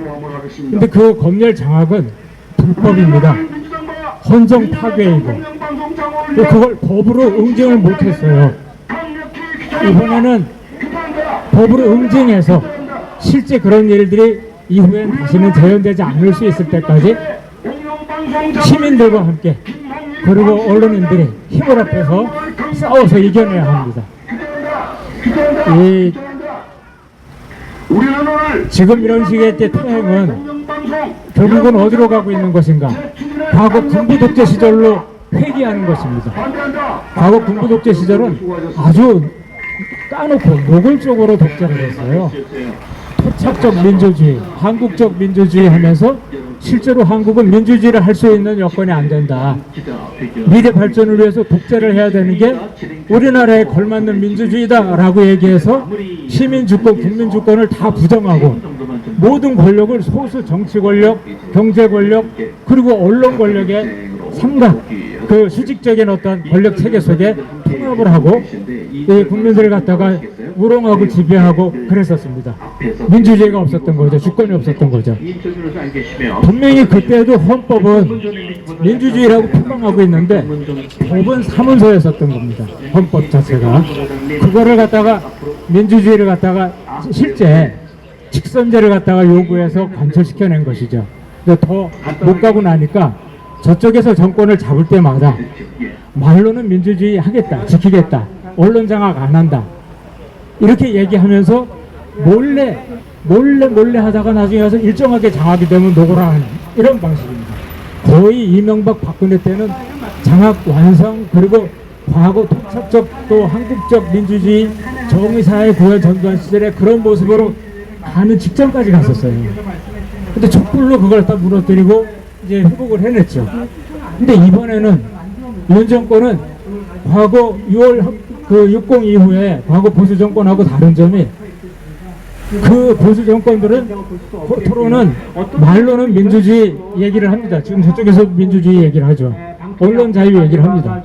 Speaker 5: 근데 그 검열 장악은 불법입니다. 헌정 파괴이고 그걸 법으로 응징을 못했어요. 이번에는 법으로 응징해서 실제 그런 일들이 이후엔 다시는 재현되지 않을 수 있을 때까지 시민들과 함께 그리고 언론인들이 힘을 합해서 싸워서 이겨내야 합니다. 지금 이런 식의 퇴행은 결국은 어디로 가고 있는 것인가? 과거 군부 독재 시절로 회귀하는 것입니다. 과거 군부 독재 시절은 아주 까놓고 노골적으로 독재를 했어요. 토착적 민주주의, 한국적 민주주의 하면서 실제로 한국은 민주주의를 할 수 있는 여건이 안 된다. 미래 발전을 위해서 독재를 해야 되는 게 우리나라에 걸맞는 민주주의다라고 얘기해서 시민 주권, 국민 주권을 다 부정하고 모든 권력을 소수 정치 권력, 경제 권력, 그리고 언론 권력의 삼각, 그 수직적인 어떤 권력 체계 속에 통합을 하고 이 국민들을 갖다가 우롱하고 지배하고 그랬었습니다. 민주주의가 없었던 거죠. 주권이 없었던 거죠. 분명히 그때도 헌법은 민주주의라고 표방하고 있는데 법은 사문서였었던 겁니다. 헌법 자체가. 그거를 갖다가 민주주의를 갖다가 실제 직선제를 갖다가 요구해서 관철시켜낸 것이죠. 근데 더 못 가고 나니까 저쪽에서 정권을 잡을 때마다 말로는 민주주의 하겠다, 지키겠다, 언론 장악 안 한다 이렇게 얘기하면서 몰래 하다가 나중에 가서 일정하게 장악이 되면 노골하는 이런 방식입니다. 거의 이명박 박근혜 때는 장악 완성, 그리고 과거 토착적 또 한국적 민주주의 정의사회 구현 전두환 시절의 그런 모습으로 가는 직전까지 갔었어요. 근데 촛불로 그걸 다 무너뜨리고 이제 회복을 해냈죠. 근데 이번에는 윤 정권은 과거 6월 그 60 이후에 과거 보수 정권하고 다른 점이 그 보수 정권들은 토론은 말로는 민주주의 얘기를 합니다. 지금 저쪽에서 민주주의 얘기를 하죠. 언론 자유 얘기를 합니다.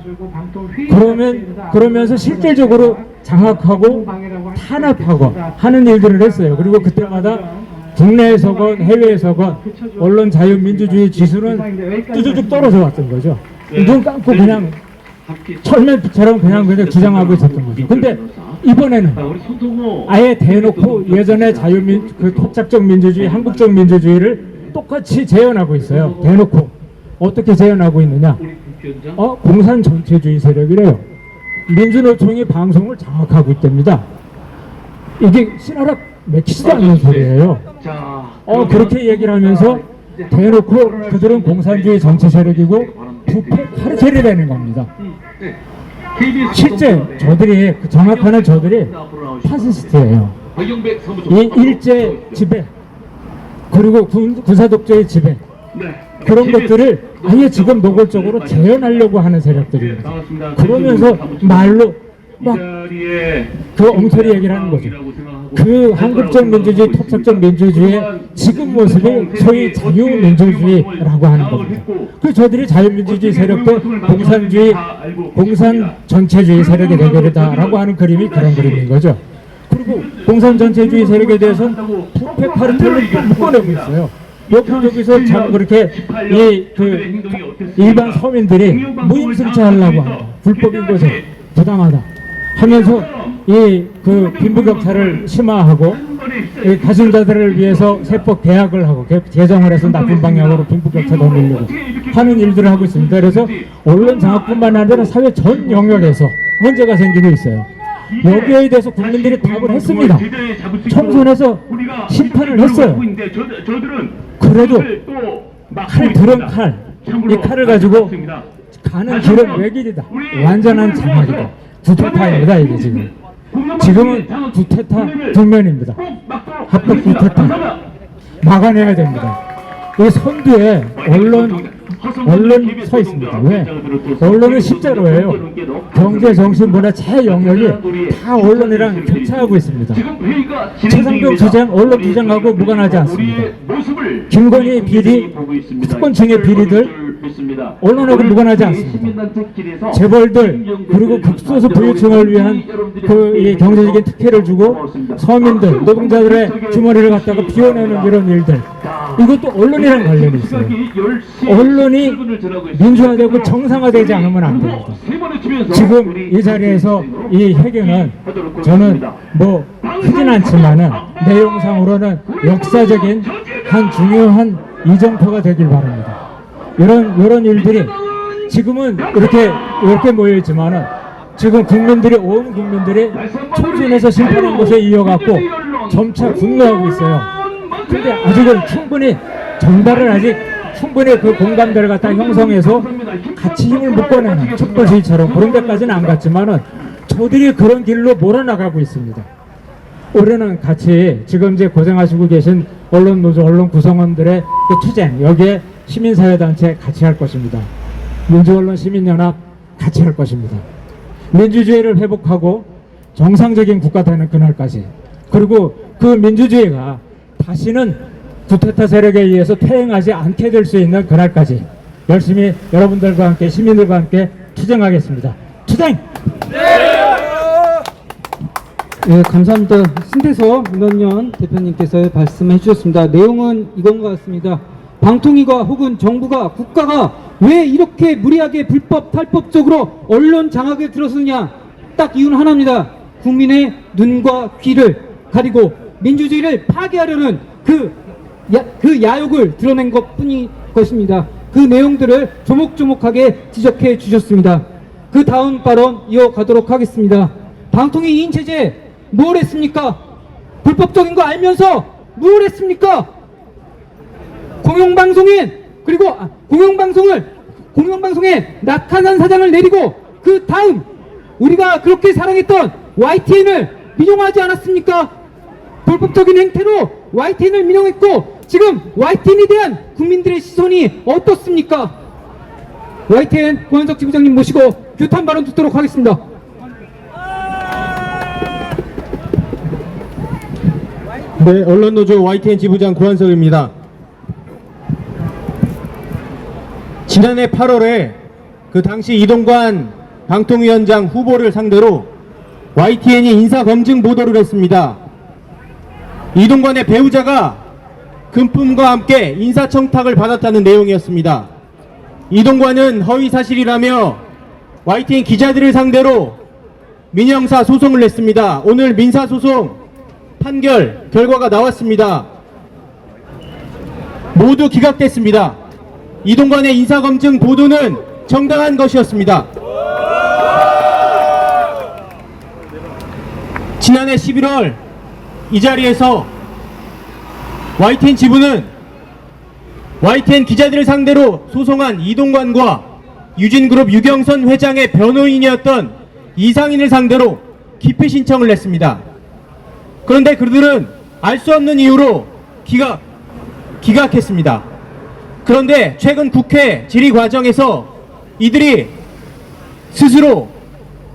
Speaker 5: 그러면서 실질적으로 장악하고 탄압하고 하는 일들을 했어요. 그리고 그때마다 국내에서건 해외에서건 언론 자유 민주주의 지수는 뚜두둑 떨어져 왔던 거죠. 눈 감고 그냥 철면처럼 그냥 주장하고 있었던 거죠. 근데 이번에는 아예 대놓고 예전의 그 토착적 민주주의, 한국적 민주주의를 똑같이 재현하고 있어요. 대놓고. 어떻게 재현하고 있느냐? 공산 전체주의 세력이래요. 민주노총이 방송을 장악하고 있답니다. 이게 씨나락 맥히지도 않는 소리예요. 그렇게 얘기를 하면서 대놓고 그들은 공산주의 전체 세력이고 부패 카르텔이 되는 겁니다. 실제 저들이 장악하는 저들이 파시스트예요. 이 일제 지배 그리고 군사독재의 지배 그런 것들을 아예 지금 노골적으로 재현하려고 하는 세력들입니다. 그러면서 말로 막 그 엉터리 얘기를 하는 거죠. 그 한국적 민주주의, 토착적 민주주의의 지금 모습이 소위 자유민주주의라고 하는 겁니다. 그 저들이 자유민주주의 세력도 공산 전체주의 세력의 대결이다라고 하는 그림이 그런 그림인 거죠. 그리고 공산 전체주의 세력에 대해서는 부패 카르텔을 묶어내고 있어요. 여기저기서 참 그렇게 일반 서민들이 무임승차하려고 합니다. 불법인 거죠. 부당하다 하면서 그 빈부격차를 심화하고 가신자들을 위해서 세법 개혁을 하고 개정을 해서 나쁜 방향으로 빈부격차 더 늘리고 하는 일들을 하고 있습니다. 그래서 언론 장악뿐만 아니라 사회 전 영역에서 문제가 생기고 있어요. 여기에 대해서 국민들이 답을 했습니다. 총선에서 심판을 했어요. 그래도 들은 이 칼을 가지고 가는 길은 외길이다. 완전한 장악이다. 두통파입니다 이게 지금. 지금은 구테타 국면입니다. 합법 구테타 막아내야 됩니다. 이 선두에 언론 서 있습니다. 왜? 언론은 십자로예요. 경제, 정신, 문화, 제 영역이 다 언론이랑 교차하고 있습니다. 최상병 주장, 언론 주장하고 무관하지 않습니다. 김건희 비리, 특권층의 비리들 언론하고 무관하지 않습니다. 재벌들 그리고 극소수 부유층을 위한 그 경제적인 특혜를 주고 서민들, 노동자들의 주머니를 갖다가 비워내는 이런 일들, 이것도 언론이랑 관련이 있어요. 언론이 민주화되고 정상화되지 않으면 안 됩니다. 지금 이 자리에서 이 회견은 저는 뭐 크진 않지만은 내용상으로는 역사적인 한 중요한 이정표가 되길 바랍니다. 이런 일들이 지금은 이렇게 모여있지만은 지금 온 국민들이 총선에서 심판한 것에 이어갖고 점차 분노하고 있어요. 근데 아직은 충분히 그 공감대를 갖다 형성해서 같이 힘을 묶어내는 촛불시위처럼 그런 데까지는 안 갔지만은 저들이 그런 길로 몰아나가고 있습니다. 올해는 같이 지금 이제 고생하시고 계신 언론 노조, 언론 구성원들의 그 투쟁, 여기에 시민사회단체 같이 할 것입니다. 민주언론 시민연합 같이 할 것입니다. 민주주의를 회복하고 정상적인 국가 되는 그날까지, 그리고 그 민주주의가 다시는 구테타 세력에 의해서 퇴행하지 않게 될 수 있는 그날까지 열심히 여러분들과 함께, 시민들과 함께 투쟁하겠습니다. 투쟁!
Speaker 12: 네, 감사합니다. 신태서 민원연 대표님께서 말씀해 주셨습니다. 내용은 이건 것 같습니다. 방통위가 혹은 정부가, 국가가 왜 이렇게 무리하게 불법, 탈법적으로 언론 장악에 들어서느냐. 딱 이유는 하나입니다. 국민의 눈과 귀를 가리고 민주주의를 파괴하려는 그 야욕을 드러낸 것입니다. 그 내용들을 조목조목하게 지적해 주셨습니다. 그 다음 발언 이어가도록 하겠습니다. 방통위 2인 체제 뭘 했습니까? 불법적인 거 알면서 뭘 했습니까? 공영방송에 낙하산 사장을 내리고 그 다음 우리가 그렇게 사랑했던 YTN을 민영화하지 않았습니까? 불법적인 행태로 YTN을 민영했고 지금 YTN에 대한 국민들의 시선이 어떻습니까? YTN 고현석 지부장님 모시고 규탄 발언 듣도록 하겠습니다.
Speaker 13: 네, 언론노조 YTN 지부장 고한석입니다. 지난해 8월에 그 당시 이동관 방통위원장 후보를 상대로 YTN이 인사검증 보도를 했습니다. 이동관의 배우자가 금품과 함께 인사청탁을 받았다는 내용이었습니다. 이동관은 허위사실이라며 YTN 기자들을 상대로 민형사 소송을 냈습니다. 오늘 민사소송 결과가 나왔습니다. 모두 기각됐습니다. 이동관의 인사검증 보도는 정당한 것이었습니다. 지난해 11월 이 자리에서 YTN 지부는 YTN 기자들을 상대로 소송한 이동관과 유진그룹 유경선 회장의 변호인이었던 이상인을 상대로 기피 신청을 냈습니다. 그런데 그들은 알 수 없는 이유로 기각했습니다. 그런데 최근 국회 질의 과정에서 이들이 스스로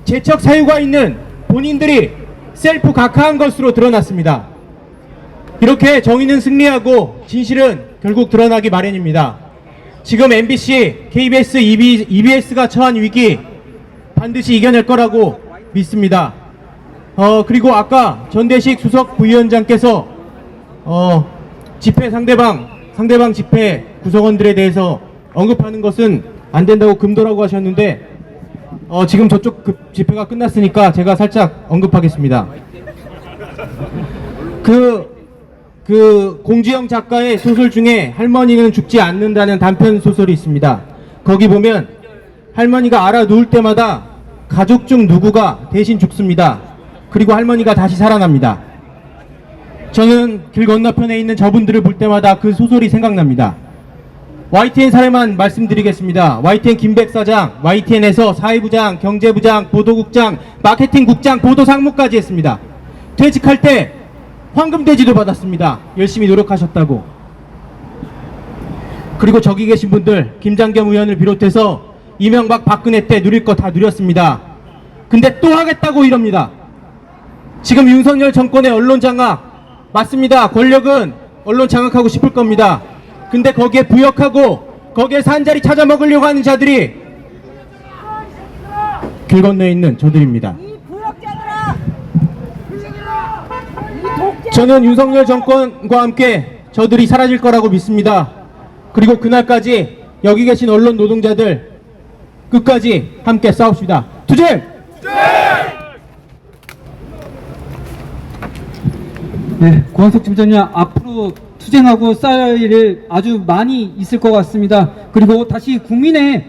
Speaker 13: 재척 사유가 있는 본인들이 셀프 각하한 것으로 드러났습니다. 이렇게 정의는 승리하고 진실은 결국 드러나기 마련입니다. 지금 MBC, KBS, EBS가 처한 위기 반드시 이겨낼 거라고 믿습니다. 그리고 아까 전대식 수석 부위원장께서 집회 상대방 집회 구성원들에 대해서 언급하는 것은 안 된다고 금도라고 하셨는데 지금 저쪽 집회가 끝났으니까 제가 살짝 언급하겠습니다. 그 공지영 작가의 소설 중에 할머니는 죽지 않는다는 단편 소설이 있습니다. 거기 보면 할머니가 알아 누울 때마다 가족 중 누구가 대신 죽습니다. 그리고 할머니가 다시 살아납니다. 저는 길 건너편에 있는 저분들을 볼 때마다 그 소설이 생각납니다. YTN 사례만 말씀드리겠습니다. YTN 김백사장, YTN에서 사회부장, 경제부장, 보도국장, 마케팅국장, 보도상무까지 했습니다. 퇴직할 때 황금돼지도 받았습니다. 열심히 노력하셨다고. 그리고 저기 계신 분들, 김장겸 의원을 비롯해서 이명박 박근혜 때 누릴 거 다 누렸습니다. 근데 또 하겠다고 이럽니다. 지금 윤석열 정권의 언론 장악 맞습니다. 권력은 언론 장악하고 싶을 겁니다. 근데 거기에 부역하고 거기에서 한 자리 찾아 먹으려고 하는 자들이 길 건너에 있는 저들입니다. 저는 윤석열 정권과 함께 저들이 사라질 거라고 믿습니다. 그리고 그날까지 여기 계신 언론 노동자들 끝까지 함께 싸웁시다. 투쟁!
Speaker 12: 네, 고한석 팀장님, 앞으로 투쟁하고 싸울 일을 아주 많이 있을 것 같습니다. 그리고 다시 국민의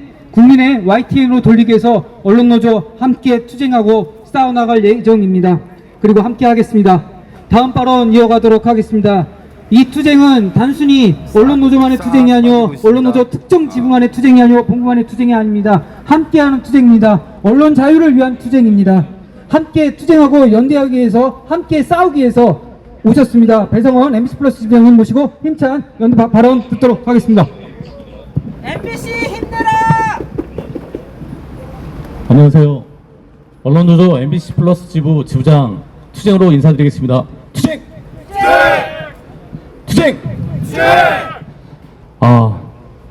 Speaker 12: YTN으로 돌리기 위해서 언론노조 함께 투쟁하고 싸워나갈 예정입니다. 그리고 함께 하겠습니다. 다음 발언 이어가도록 하겠습니다. 이 투쟁은 단순히 언론노조만의 투쟁이 아니오, 언론노조 특정 지부만의 투쟁이 아니오, 본부만의 투쟁이 아닙니다. 함께하는 투쟁입니다. 언론 자유를 위한 투쟁입니다. 함께 투쟁하고 연대하기 위해서, 함께 싸우기 위해서 오셨습니다. 배성원 MBC 플러스 지부장님 모시고 힘찬 연대 발언 듣도록 하겠습니다.
Speaker 11: MBC 힘내라!
Speaker 3: 안녕하세요. 언론노조 MBC 플러스 지부 지부장 투쟁으로 인사드리겠습니다. 투쟁! 투쟁!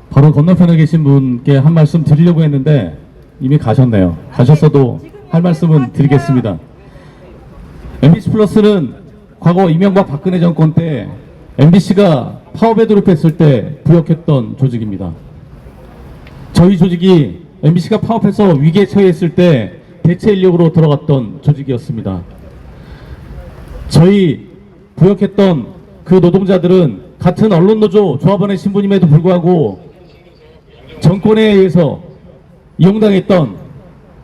Speaker 3: 바로 건너편에 계신 분께 한 말씀 드리려고 했는데 이미 가셨네요. 가셨어도 할 말씀은 드리겠습니다. MBC 플러스는 과거 이명박 박근혜 정권 때 MBC가 파업에 돌입했을 때 부역했던 조직입니다. 저희 조직이 MBC가 파업해서 위기에 처했을 때 대체 인력으로 들어갔던 조직이었습니다. 저희 부역했던 그 노동자들은 같은 언론노조 조합원의 신분임에도 불구하고 정권에 의해서 이용당했던,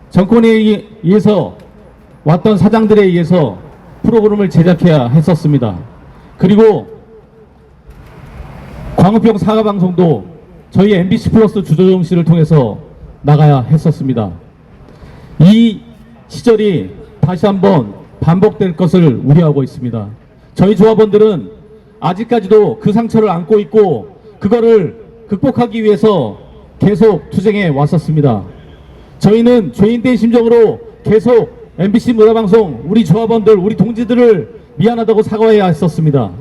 Speaker 3: 정권에 의해서 왔던 사장들에 의해서 프로그램을 제작해야 했었습니다. 그리고 광우병 사과방송도 저희 MBC 플러스 주조정 씨를 통해서 나가야 했었습니다. 이 시절이 다시 한번 반복될 것을 우려하고 있습니다. 저희 조합원들은 아직까지도 그 상처를 안고 있고 그거를 극복하기 위해서 계속 투쟁해 왔었습니다. 저희는 죄인된 심정으로 계속 MBC 문화방송, 우리 조합원들, 우리 동지들을 미안하다고 사과해야 했었습니다.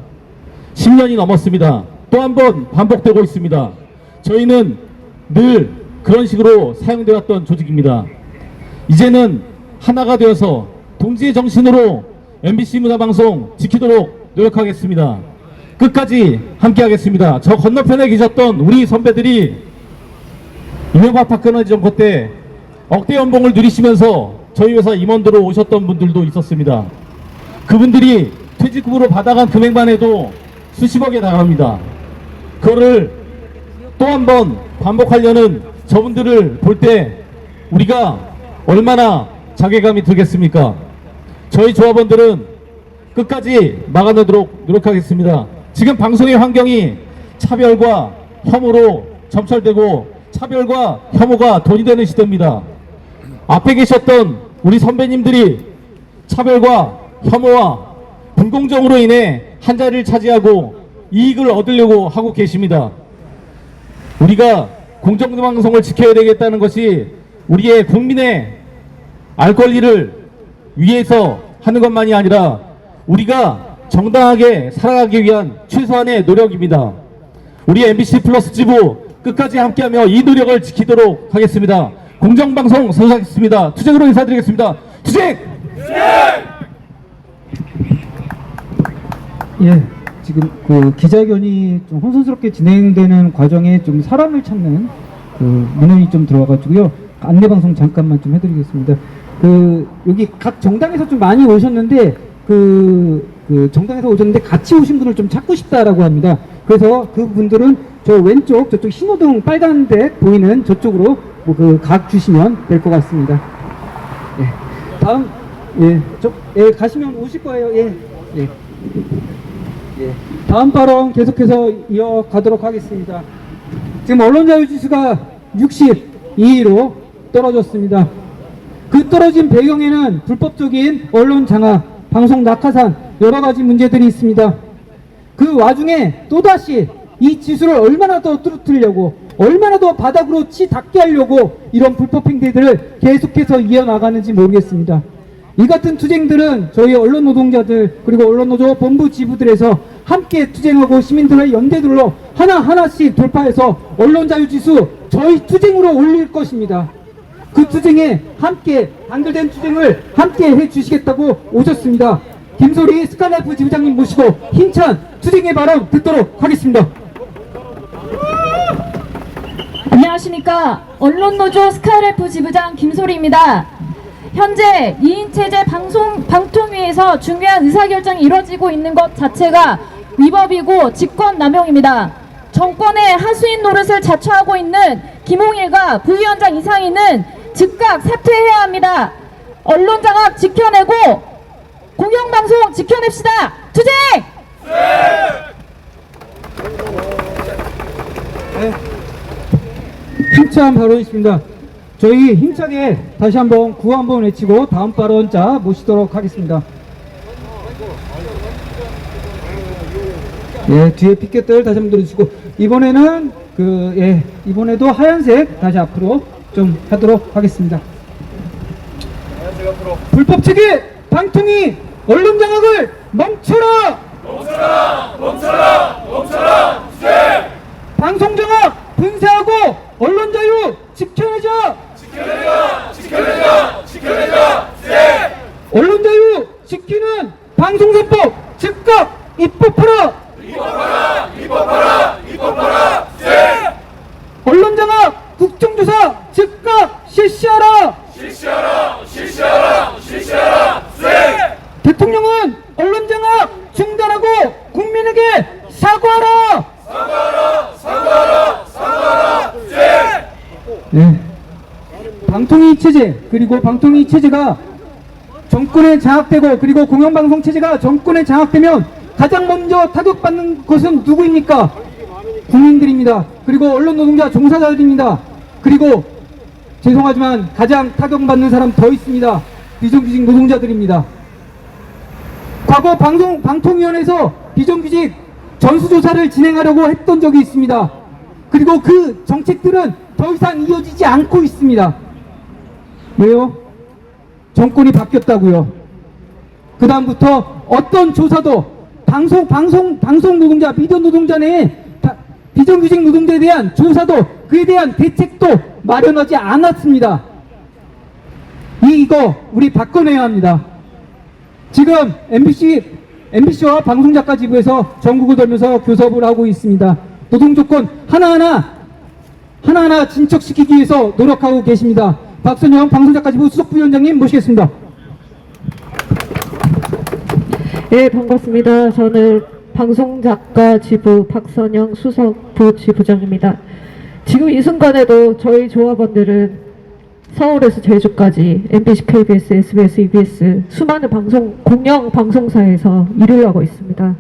Speaker 3: 10년이 넘었습니다. 또 한 번 반복되고 있습니다. 저희는 늘 그런 식으로 사용되어 왔던 조직입니다. 이제는 하나가 되어서 동지의 정신으로 MBC 문화방송 지키도록 노력하겠습니다. 끝까지 함께 하겠습니다. 저 건너편에 계셨던 우리 선배들이 이명박 박근혜 정권 때 억대 연봉을 누리시면서 저희 회사 임원으로 오셨던 분들도 있었습니다. 그분들이 퇴직금으로 받아간 금액만 해도 수십억에 달합니다. 그거를 또 한 번 반복하려는 저분들을 볼 때 우리가 얼마나 자괴감이 들겠습니까? 저희 조합원들은 끝까지 막아내도록 노력하겠습니다. 지금 방송의 환경이 차별과 혐오로 점철되고 차별과 혐오가 돈이 되는 시대입니다. 앞에 계셨던 우리 선배님들이 차별과 혐오와 불공정으로 인해 한 자리를 차지하고 이익을 얻으려고 하고 계십니다. 우리가 공정방송을 지켜야 되겠다는 것이 우리의 국민의 알 권리를 위해서 하는 것만이 아니라 우리가 정당하게 살아가기 위한 최소한의 노력입니다. 우리 MBC 플러스 지부 끝까지 함께하며 이 노력을 지키도록 하겠습니다. 공정방송 선수하겠습니다. 투쟁으로 인사드리겠습니다. 투쟁!
Speaker 12: 예, 지금 그 기자회견이 좀 혼선스럽게 진행되는 과정에 좀 사람을 찾는 그 민원이 좀 들어와가지고요. 안내방송 잠깐만 좀 해드리겠습니다. 그 여기 각 정당에서 좀 많이 오셨는데 그 정당에서 오셨는데 같이 오신 분을 좀 찾고 싶다라고 합니다. 그래서 그 분들은 저 왼쪽 저쪽 신호등 빨간 데 보이는 저쪽으로 뭐 그 각 주시면 될 것 같습니다. 예. 다음 예, 가시면 오실 거예요. 예. 다음 발언 계속해서 이어가도록 하겠습니다. 지금 언론자유지수가 62위로 떨어졌습니다. 그 떨어진 배경에는 불법적인 언론 장악, 방송 낙하산 여러 가지 문제들이 있습니다. 그 와중에 또다시 이 지수를 얼마나 더 떨어뜨리려고, 얼마나 더 바닥으로 치닫게 하려고 이런 불법 행태들을 계속해서 이어나가는지 모르겠습니다. 이 같은 투쟁들은 저희 언론 노동자들 그리고 언론노조 본부 지부들에서 함께 투쟁하고 시민들의 연대들로 하나하나씩 돌파해서 언론자유지수 저희 투쟁으로 올릴 것입니다. 그 투쟁에 함께 단결된 투쟁을 함께 해주시겠다고 오셨습니다. 김소리 스카이라이프 지부장님 모시고 힘찬 투쟁의 발언 듣도록 하겠습니다.
Speaker 14: 안녕하십니까. 언론노조 스카이라이프 지부장 김소리입니다. 현재 2인 체제 방통위에서 중요한 의사결정이 이루어지고 있는 것 자체가 위법이고 직권남용입니다. 정권의 하수인 노릇을 자처하고 있는 김홍일과 부위원장 이상희는 즉각 사퇴해야 합니다. 언론장악 지켜내고 공영방송 지켜냅시다. 투쟁!
Speaker 12: 네. 힘찬 발언이십니다. 저희 힘차게 다시 한번 구호 한번 외치고 다음 발언자 모시도록 하겠습니다. 예, 뒤에 피켓들 다시 한번 들어주시고 이번에는 이번에도 하얀색 다시 앞으로 좀 하도록 하겠습니다. 불법 체계 방통위 언론 장악을 멈춰라! 멈춰라! 멈춰라! 멈춰라! 방송 장악 분쇄하고 언론 자유 지켜내자! 지켜내자! 지켜내자! 지켜내자! 언론 자유 지키는 방송선법 즉각 입법하라! 입법하라! 입법하라! 입법하라! 언론 장악 국정조사 즉각 실시하라! 실시하라! 실시하라! 실시하라! 대통령은 언론 장악 중단하고 국민에게 사과하라! 사과하라! 사과하라! 사과하라! 네. 방통위 체제 그리고 방통위 체제가 정권에 장악되고 그리고 공영방송 체제가 정권에 장악되면 가장 먼저 타격받는 것은 누구입니까? 국민들입니다. 그리고 언론 노동자 종사자들입니다. 그리고 죄송하지만 가장 타격받는 사람 더 있습니다. 비정규직 노동자들입니다. 과거 방통위원회에서 비정규직 전수조사를 진행하려고 했던 적이 있습니다. 그리고 그 정책들은 더 이상 이어지지 않고 있습니다. 왜요? 정권이 바뀌었다고요. 그 다음부터 어떤 조사도 방송 노동자, 미디어 노동자 내에 비정규직 노동자에 대한 조사도 그에 대한 대책도 마련하지 않았습니다. 이거 우리 바꿔내야 합니다. 지금 MBC와 방송작가 지부에서 전국을 돌면서 교섭을 하고 있습니다. 노동조건 하나하나 진척시키기 위해서 노력하고 계십니다. 박선영 방송작가 지부 수석부위원장님 모시겠습니다.
Speaker 15: 네, 반갑습니다. 저는 방송작가 지부 박선영 수석부 지부장입니다. 지금 이 순간에도 저희 조합원들은 서울에서 제주까지 MBC, KBS, SBS, EBS 수많은 공영 방송사에서 일을 하고 있습니다.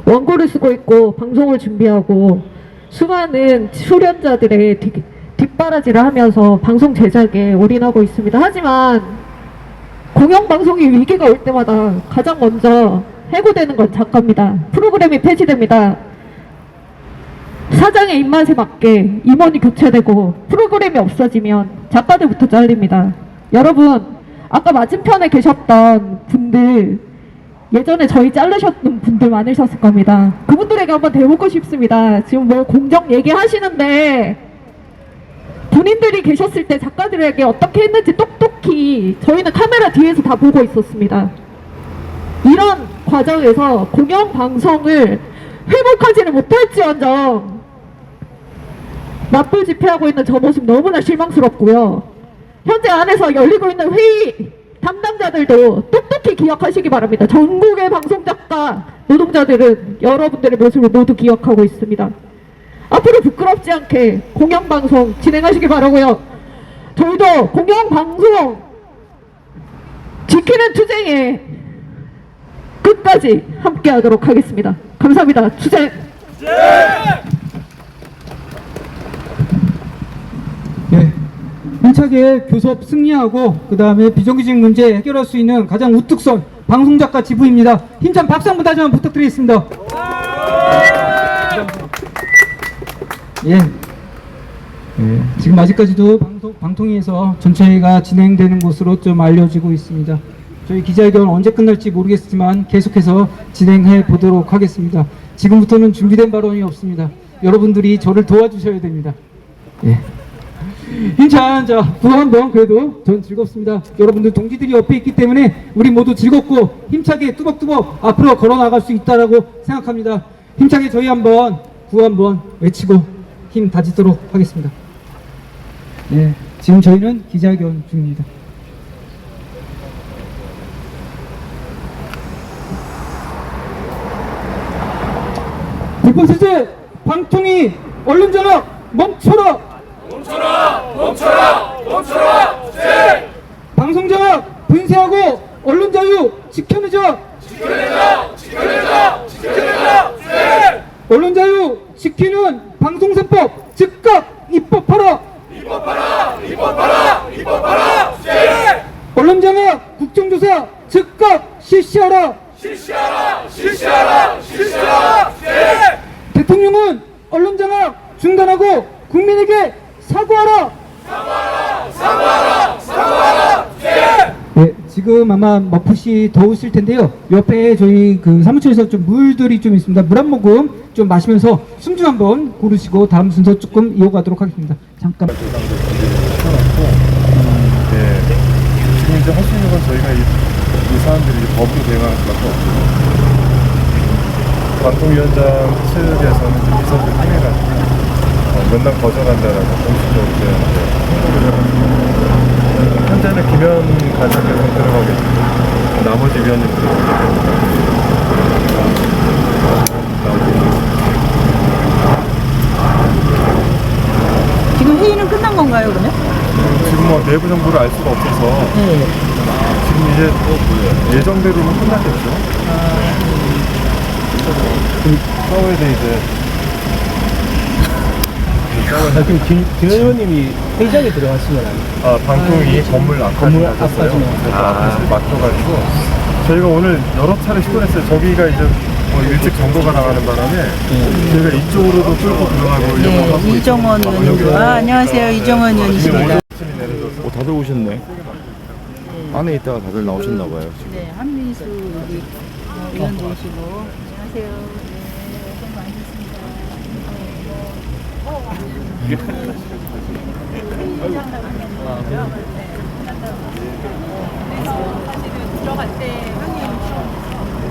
Speaker 15: 원고를 쓰고 있고 방송을 준비하고 수많은 출연자들의 뒷바라지를 하면서 방송 제작에 올인하고 있습니다. 하지만 공영방송이 위기가 올 때마다 가장 먼저 해고되는 건 작가입니다. 프로그램이 폐지됩니다. 사장의 입맛에 맞게 임원이 교체되고 프로그램이 없어지면 작가들부터 잘립니다. 여러분, 아까 맞은편에 계셨던 분들 예전에 저희 자르셨던 분들 많으셨을 겁니다. 그분들에게 한번 대묻고 싶습니다. 지금 뭐 공정 얘기하시는데 본인들이 계셨을 때 작가들에게 어떻게 했는지 똑똑히 저희는 카메라 뒤에서 다 보고 있었습니다. 이런 과정에서 공영방송을 회복하지를 못할지언정 맞불 집회하고 있는 저 모습 너무나 실망스럽고요. 현재 안에서 열리고 있는 회의 담당자들도 똑똑히 기억하시기 바랍니다. 전국의 방송작가 노동자들은 여러분들의 모습을 모두 기억하고 있습니다. 앞으로 부끄럽지 않게 공영방송 진행하시기 바라고요. 저희도 공영방송 지키는 투쟁에 끝까지 함께 하도록 하겠습니다. 감사합니다. 투쟁!
Speaker 12: 힘차게 교섭 승리하고 그 다음에 비정규직 문제 해결할 수 있는 가장 우뚝선 방송작가 지부입니다. 힘찬 박수 한번 다시 한번 부탁드리겠습니다. 예. 지금 아직까지도 방통위에서 전체회의가 진행되는 것으로 좀 알려지고 있습니다. 저희 기자회견 언제 끝날지 모르겠지만 계속해서 진행해 보도록 하겠습니다. 지금부터는 준비된 발언이 없습니다. 여러분들이 저를 도와주셔야 됩니다. 예. 힘찬 구호 한번 그래도 전 즐겁습니다. 여러분들 동지들이 옆에 있기 때문에 우리 모두 즐겁고 힘차게 뚜벅뚜벅 앞으로 걸어 나갈 수 있다라고 생각합니다. 힘차게 저희 한번 구호 한번 외치고 힘 다지도록 하겠습니다. 네, 지금 저희는 기자회견 중입니다. 불법세제 방통위 언론장악 멈춰라! 멈춰라! 멈춰라! 멈춰라! 방송장악 분쇄하고 언론자유 지켜내자! 지켜내자! 지켜내자! 지켜내자! 언론자유 지키는 방송사법 즉각 입법하라! 입법하라! 입법하라! 입법하라! 언론장악 국정조사 즉각 실시하라! 실시하라! 실시하라! 실시하라! 대통령은 언론장악 중단하고 국민에게 사과하라! 사과하라! 사과하라! 사과하라! 네, 지금 아마 먹듯이 더우실 텐데요. 옆에 저희 그 사무실에서 좀 물들이 좀 있습니다. 물 한 모금 좀 마시면서 숨 좀 한번 고르시고 다음 순서 조금 이어가도록 하겠습니다. 잠깐.
Speaker 16: 네, 지금 이제 할 수 있는 건 저희가 이 사람들이 이제 법으로 대응할 수밖에 없고, 방통위원장 측에서는 이 사람들 행해가지고 면담 거절한다라고 공식적으로 대응하는데, 현재는 김현 과장께서 들어가고 계시고 나머지 위원님들이
Speaker 11: 지금 회의는 끝난 건가요, 그러면?
Speaker 16: 지금 뭐 내부 정보를 알 수가 없어서 지금 이제 예정대로는 끝났겠죠. 사후에 이제
Speaker 13: 지금 김 의원님이 회의장에 들어가시면
Speaker 16: 방통위 건물 앞까지 앞까지 막혀가지고 저희가 오늘 여러 차례 시도했어요. 저기가 이제 뭐 일찍 정보가 나가는 바람에 저희가 이쪽으로도 뚫고 들어가고 하고
Speaker 11: 이정원 의원님. 안녕하세요. 이정원 의원이십니다.
Speaker 10: 다들 오셨네. 안에 있다가 다들 나오셨나 봐요.
Speaker 11: 네, 한민수 여기 의원도 오시고. 안녕하세요. 네, 수고 많으셨습니다.
Speaker 17: 그래서 사실은 들어갈 때 형님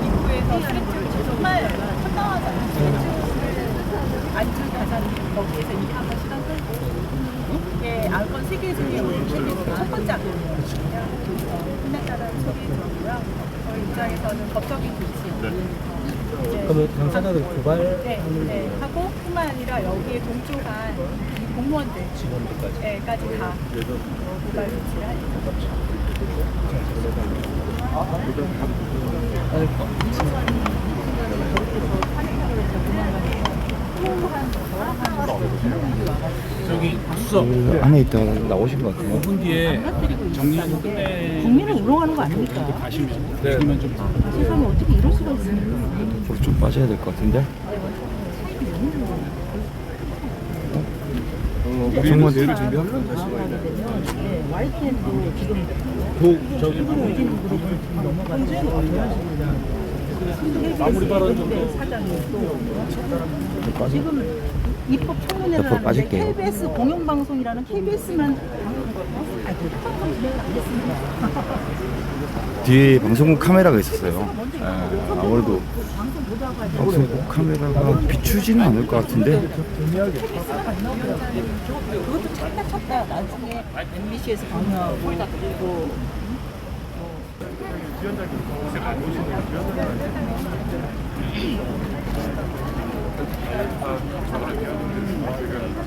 Speaker 17: 입구에서 스트레칭을 정말 촌당하잖아요. 앉은 가자니 거기에서 이 한번 시간 끌고 이게 안건 세계 중에 첫 번째 안건이거든요. 끝났다는 소리 들었고요. 저희 입장에서는 법적인 조치.
Speaker 13: 그러면 당사자들 고발
Speaker 17: 하고 뿐만 아니라 여기에 동조한 이 공무원들 직원들까지 다 고발 조치를 할
Speaker 3: 저기 수석
Speaker 10: 안에 있다가 나오신 것 같아요.
Speaker 3: 5분 뒤에 정리하고 끝내.
Speaker 11: 국민을 우롱하는 거 아닙니까?
Speaker 3: 가시면 좀
Speaker 11: 세상에 어떻게 이럴 수가 있습니까?
Speaker 10: 우리 좀 빠져야 될 것 같은데.
Speaker 16: 정말 내일 준비할까?
Speaker 11: YTN도 지금
Speaker 3: 저기
Speaker 11: 마무리 발언 좀 사장이 또 지금 입법 청문회를
Speaker 10: 옆으로
Speaker 11: 하는데
Speaker 10: 빠질게요.
Speaker 11: KBS 공영방송이라는 KBS만
Speaker 10: 뒤에 방송국 카메라가 있었어요. 아무래도 방송국 카메라가 비추지는 않을 것 같은데.
Speaker 11: 그것도 찾다 찾다 나중에 MBC에서 방영하고 또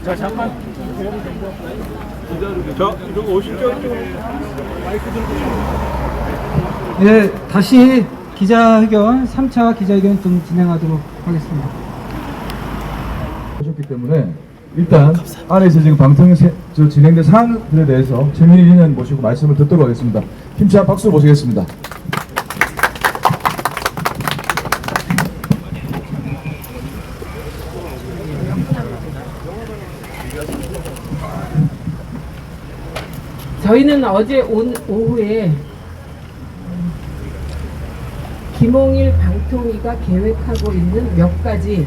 Speaker 3: 자 잠깐 저 이러고 오십시오. 마이크 들고.
Speaker 12: 네, 다시 기자회견 3차 기자회견 좀 진행하도록 하겠습니다.
Speaker 18: 하셨기 때문에 일단 안에서 지금 방송 진행된 사안들에 대해서 최민희 의원 모시고 말씀을 듣도록 하겠습니다. 힘찬 박수 모시겠습니다.
Speaker 19: 저희는 어제 오후에 김홍일 방통위가 계획하고 있는 몇 가지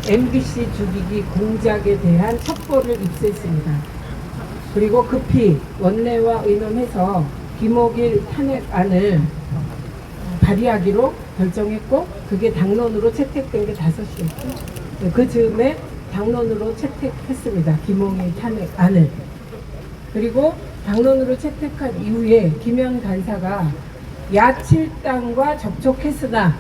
Speaker 19: MBC 죽이기 공작에 대한 첩보를 입수했습니다. 그리고 급히 원내와 의논해서 김홍일 탄핵안을 발의하기로 결정했고, 그게 당론으로 채택된 게 5시였죠. 그 즈음에 당론으로 채택했습니다. 김홍일 탄핵안을. 그리고 당론으로 채택한 이후에 김현 간사가 야7당과 접촉했으나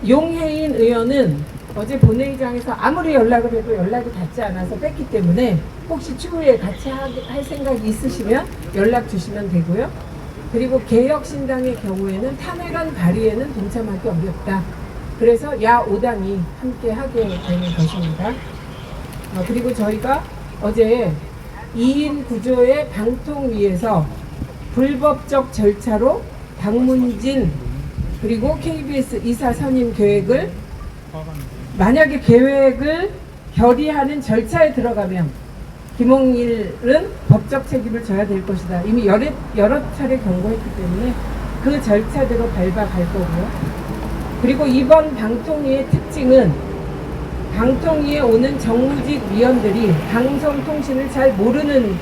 Speaker 19: 용혜인 의원은 어제 본회의장에서 아무리 연락을 해도 연락이 닿지 않아서 뺐기 때문에 혹시 추후에 같이 할 생각이 있으시면 연락 주시면 되고요. 그리고 개혁신당의 경우에는 탄핵안 발의에는 동참하기 어렵다. 그래서 야5당이 함께 하게 되는 것입니다. 그리고 저희가 어제 2인 구조의 방통위에서 불법적 절차로 박문진 그리고 KBS 이사 선임 계획을, 만약에 계획을 결의하는 절차에 들어가면 김홍일은 법적 책임을 져야 될 것이다. 이미 여러 차례 경고했기 때문에 그 절차대로 밟아갈 거고요. 그리고 이번 방통위의 특징은 방통위에 오는 정무직 위원들이 방송통신을 잘 모르는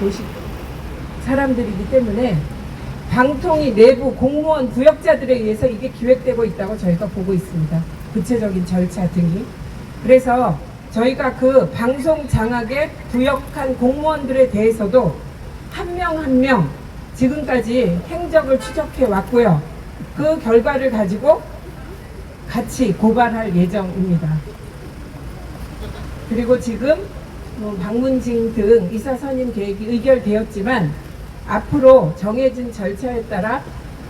Speaker 19: 사람들이기 때문에 방통위 내부 공무원 부역자들에 의해서 이게 기획되고 있다고 저희가 보고 있습니다. 구체적인 절차 등이. 그래서 저희가 그 방송 장악에 부역한 공무원들에 대해서도 한 명 한 명 지금까지 행적을 추적해 왔고요. 그 결과를 가지고 같이 고발할 예정입니다. 그리고 지금 박문진 등 이사 선임 계획이 의결되었지만 앞으로 정해진 절차에 따라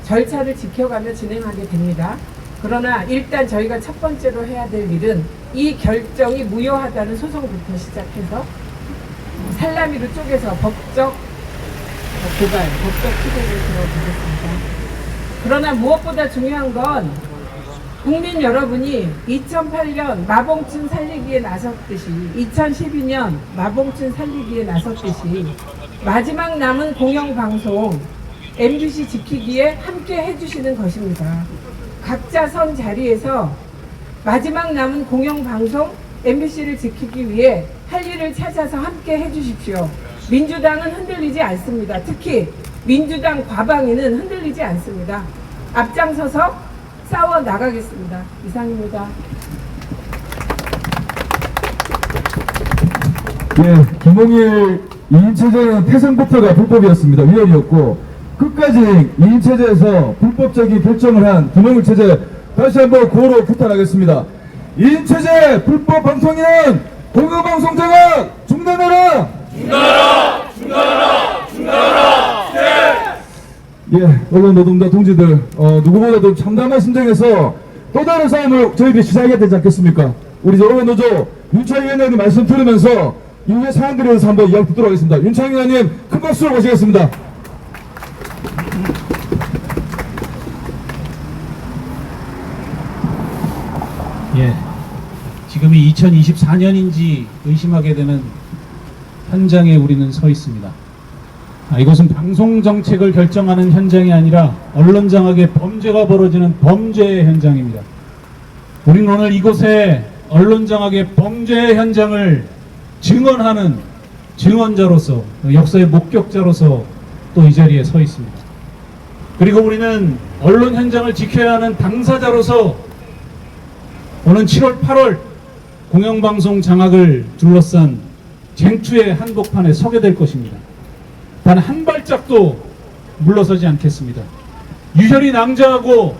Speaker 19: 절차를 지켜가며 진행하게 됩니다. 그러나 일단 저희가 첫 번째로 해야 될 일은 이 결정이 무효하다는 소송부터 시작해서 살라미로 쪼개서 법적 고발, 법적 투쟁을 들어보겠습니다. 그러나 무엇보다 중요한 건 국민 여러분이 2008년 마봉춘 살리기에 나섰듯이 2012년 마봉춘 살리기에 나섰듯이 마지막 남은 공영방송 MBC 지키기에 함께 해주시는 것입니다. 각자 선 자리에서 마지막 남은 공영방송 MBC를 지키기 위해 할 일을 찾아서 함께 해주십시오. 민주당은 흔들리지 않습니다. 특히 민주당 과방위는 흔들리지 않습니다. 앞장서서 싸워 나가겠습니다. 이상입니다.
Speaker 18: 예, 김홍일 2인체제는 태생부터가 불법이었습니다. 위헌이었고 끝까지 2인체제에서 불법적인 결정을 한 김홍일 체제 다시 한번 구호로 규탄하겠습니다. 2인체제 불법 방송인 공영방송 장악 중단하라! 중단하라! 중단하라! 중단하라! 예, 언론 노동자 동지들 누구보다도 참담한 심정에서 또 다른 싸움을 저희들이 시작해야 되지 않겠습니까? 우리 언론노조 윤창희 의원님 말씀 들으면서 이후의 사안들에 대해서 한번 이야기 듣도록 하겠습니다. 윤창희 의원님 큰 박수로 모시겠습니다.
Speaker 20: 예, 지금이 2024년인지 의심하게 되는 현장에 우리는 서 있습니다. 이것은 방송 정책을 결정하는 현장이 아니라 언론 장악의 범죄가 벌어지는 범죄의 현장입니다. 우리는 오늘 이곳에 언론 장악의 범죄의 현장을 증언하는 증언자로서, 역사의 목격자로서 또 이 자리에 서 있습니다. 그리고 우리는 언론 현장을 지켜야 하는 당사자로서 오는 7월, 8월 공영방송 장악을 둘러싼 쟁투의 한복판에 서게 될 것입니다. 단 한 발짝도 물러서지 않겠습니다. 유혈이 낭자하고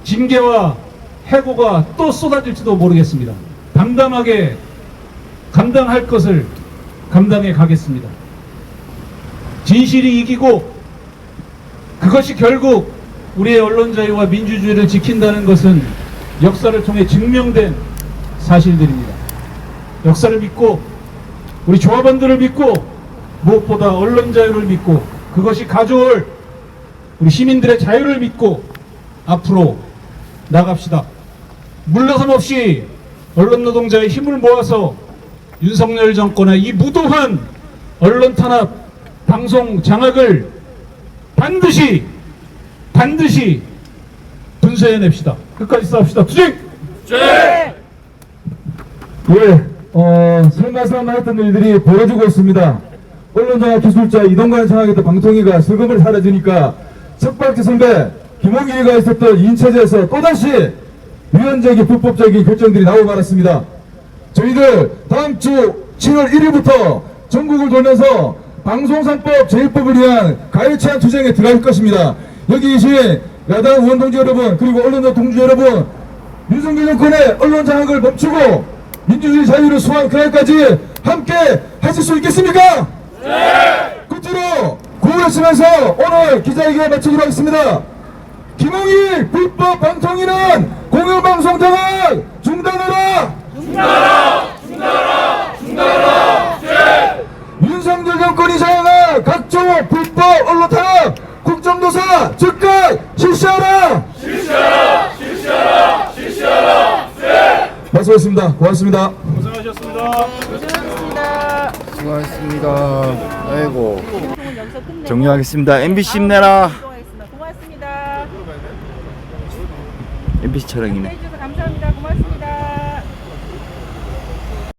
Speaker 20: 징계와 해고가 또 쏟아질지도 모르겠습니다. 담담하게 감당할 것을 감당해 가겠습니다. 진실이 이기고 그것이 결국 우리의 언론 자유와 민주주의를 지킨다는 것은 역사를 통해 증명된 사실들입니다. 역사를 믿고 우리 조합원들을 믿고 무엇보다 언론 자유를 믿고 그것이 가져올 우리 시민들의 자유를 믿고 앞으로 나갑시다. 물러섬 없이 언론 노동자의 힘을 모아서 윤석열 정권의 이 무도한 언론 탄압, 방송 장악을 반드시 분쇄해냅시다. 끝까지 싸웁시다. 투쟁!
Speaker 18: 예, 설마설마 했던 일들이 벌어지고 있습니다. 언론장악 기술자 이동관 장악했던 방통위가 슬금을 사라지니까 석박지 선배 김홍일이가 있었던 인체제에서 또다시 위헌적인 불법적인 결정들이 나오고 말았습니다. 저희들 다음 주 7월 1일부터 전국을 돌면서 방송산법 제1법을 위한 가열찬 투쟁에 들어갈 것입니다. 여기 계신 야당 의원 동지 여러분, 그리고 언론자 동지 여러분, 윤석열 정권의 언론 장악을 멈추고 민주주의 자유를 수호한 그날까지 함께 하실 수 있겠습니까? 네! 끝으로 구호를 치면서 오늘 기자회견 마치도록 하겠습니다. 김홍일 불법 방통위는 공영방송 장악 중단하라! 윤석열 정권이 장악한 각종 불법 언론 탄압 국정조사 즉각 실시하라! 말씀하셨습니다. 고맙습니다.
Speaker 10: 수고하셨습니다. 아이고. 정리하겠습니다. MBC 힘내라.
Speaker 17: 고맙습니다.
Speaker 10: MBC 촬영이네.
Speaker 17: 감사합니다. 고맙습니다.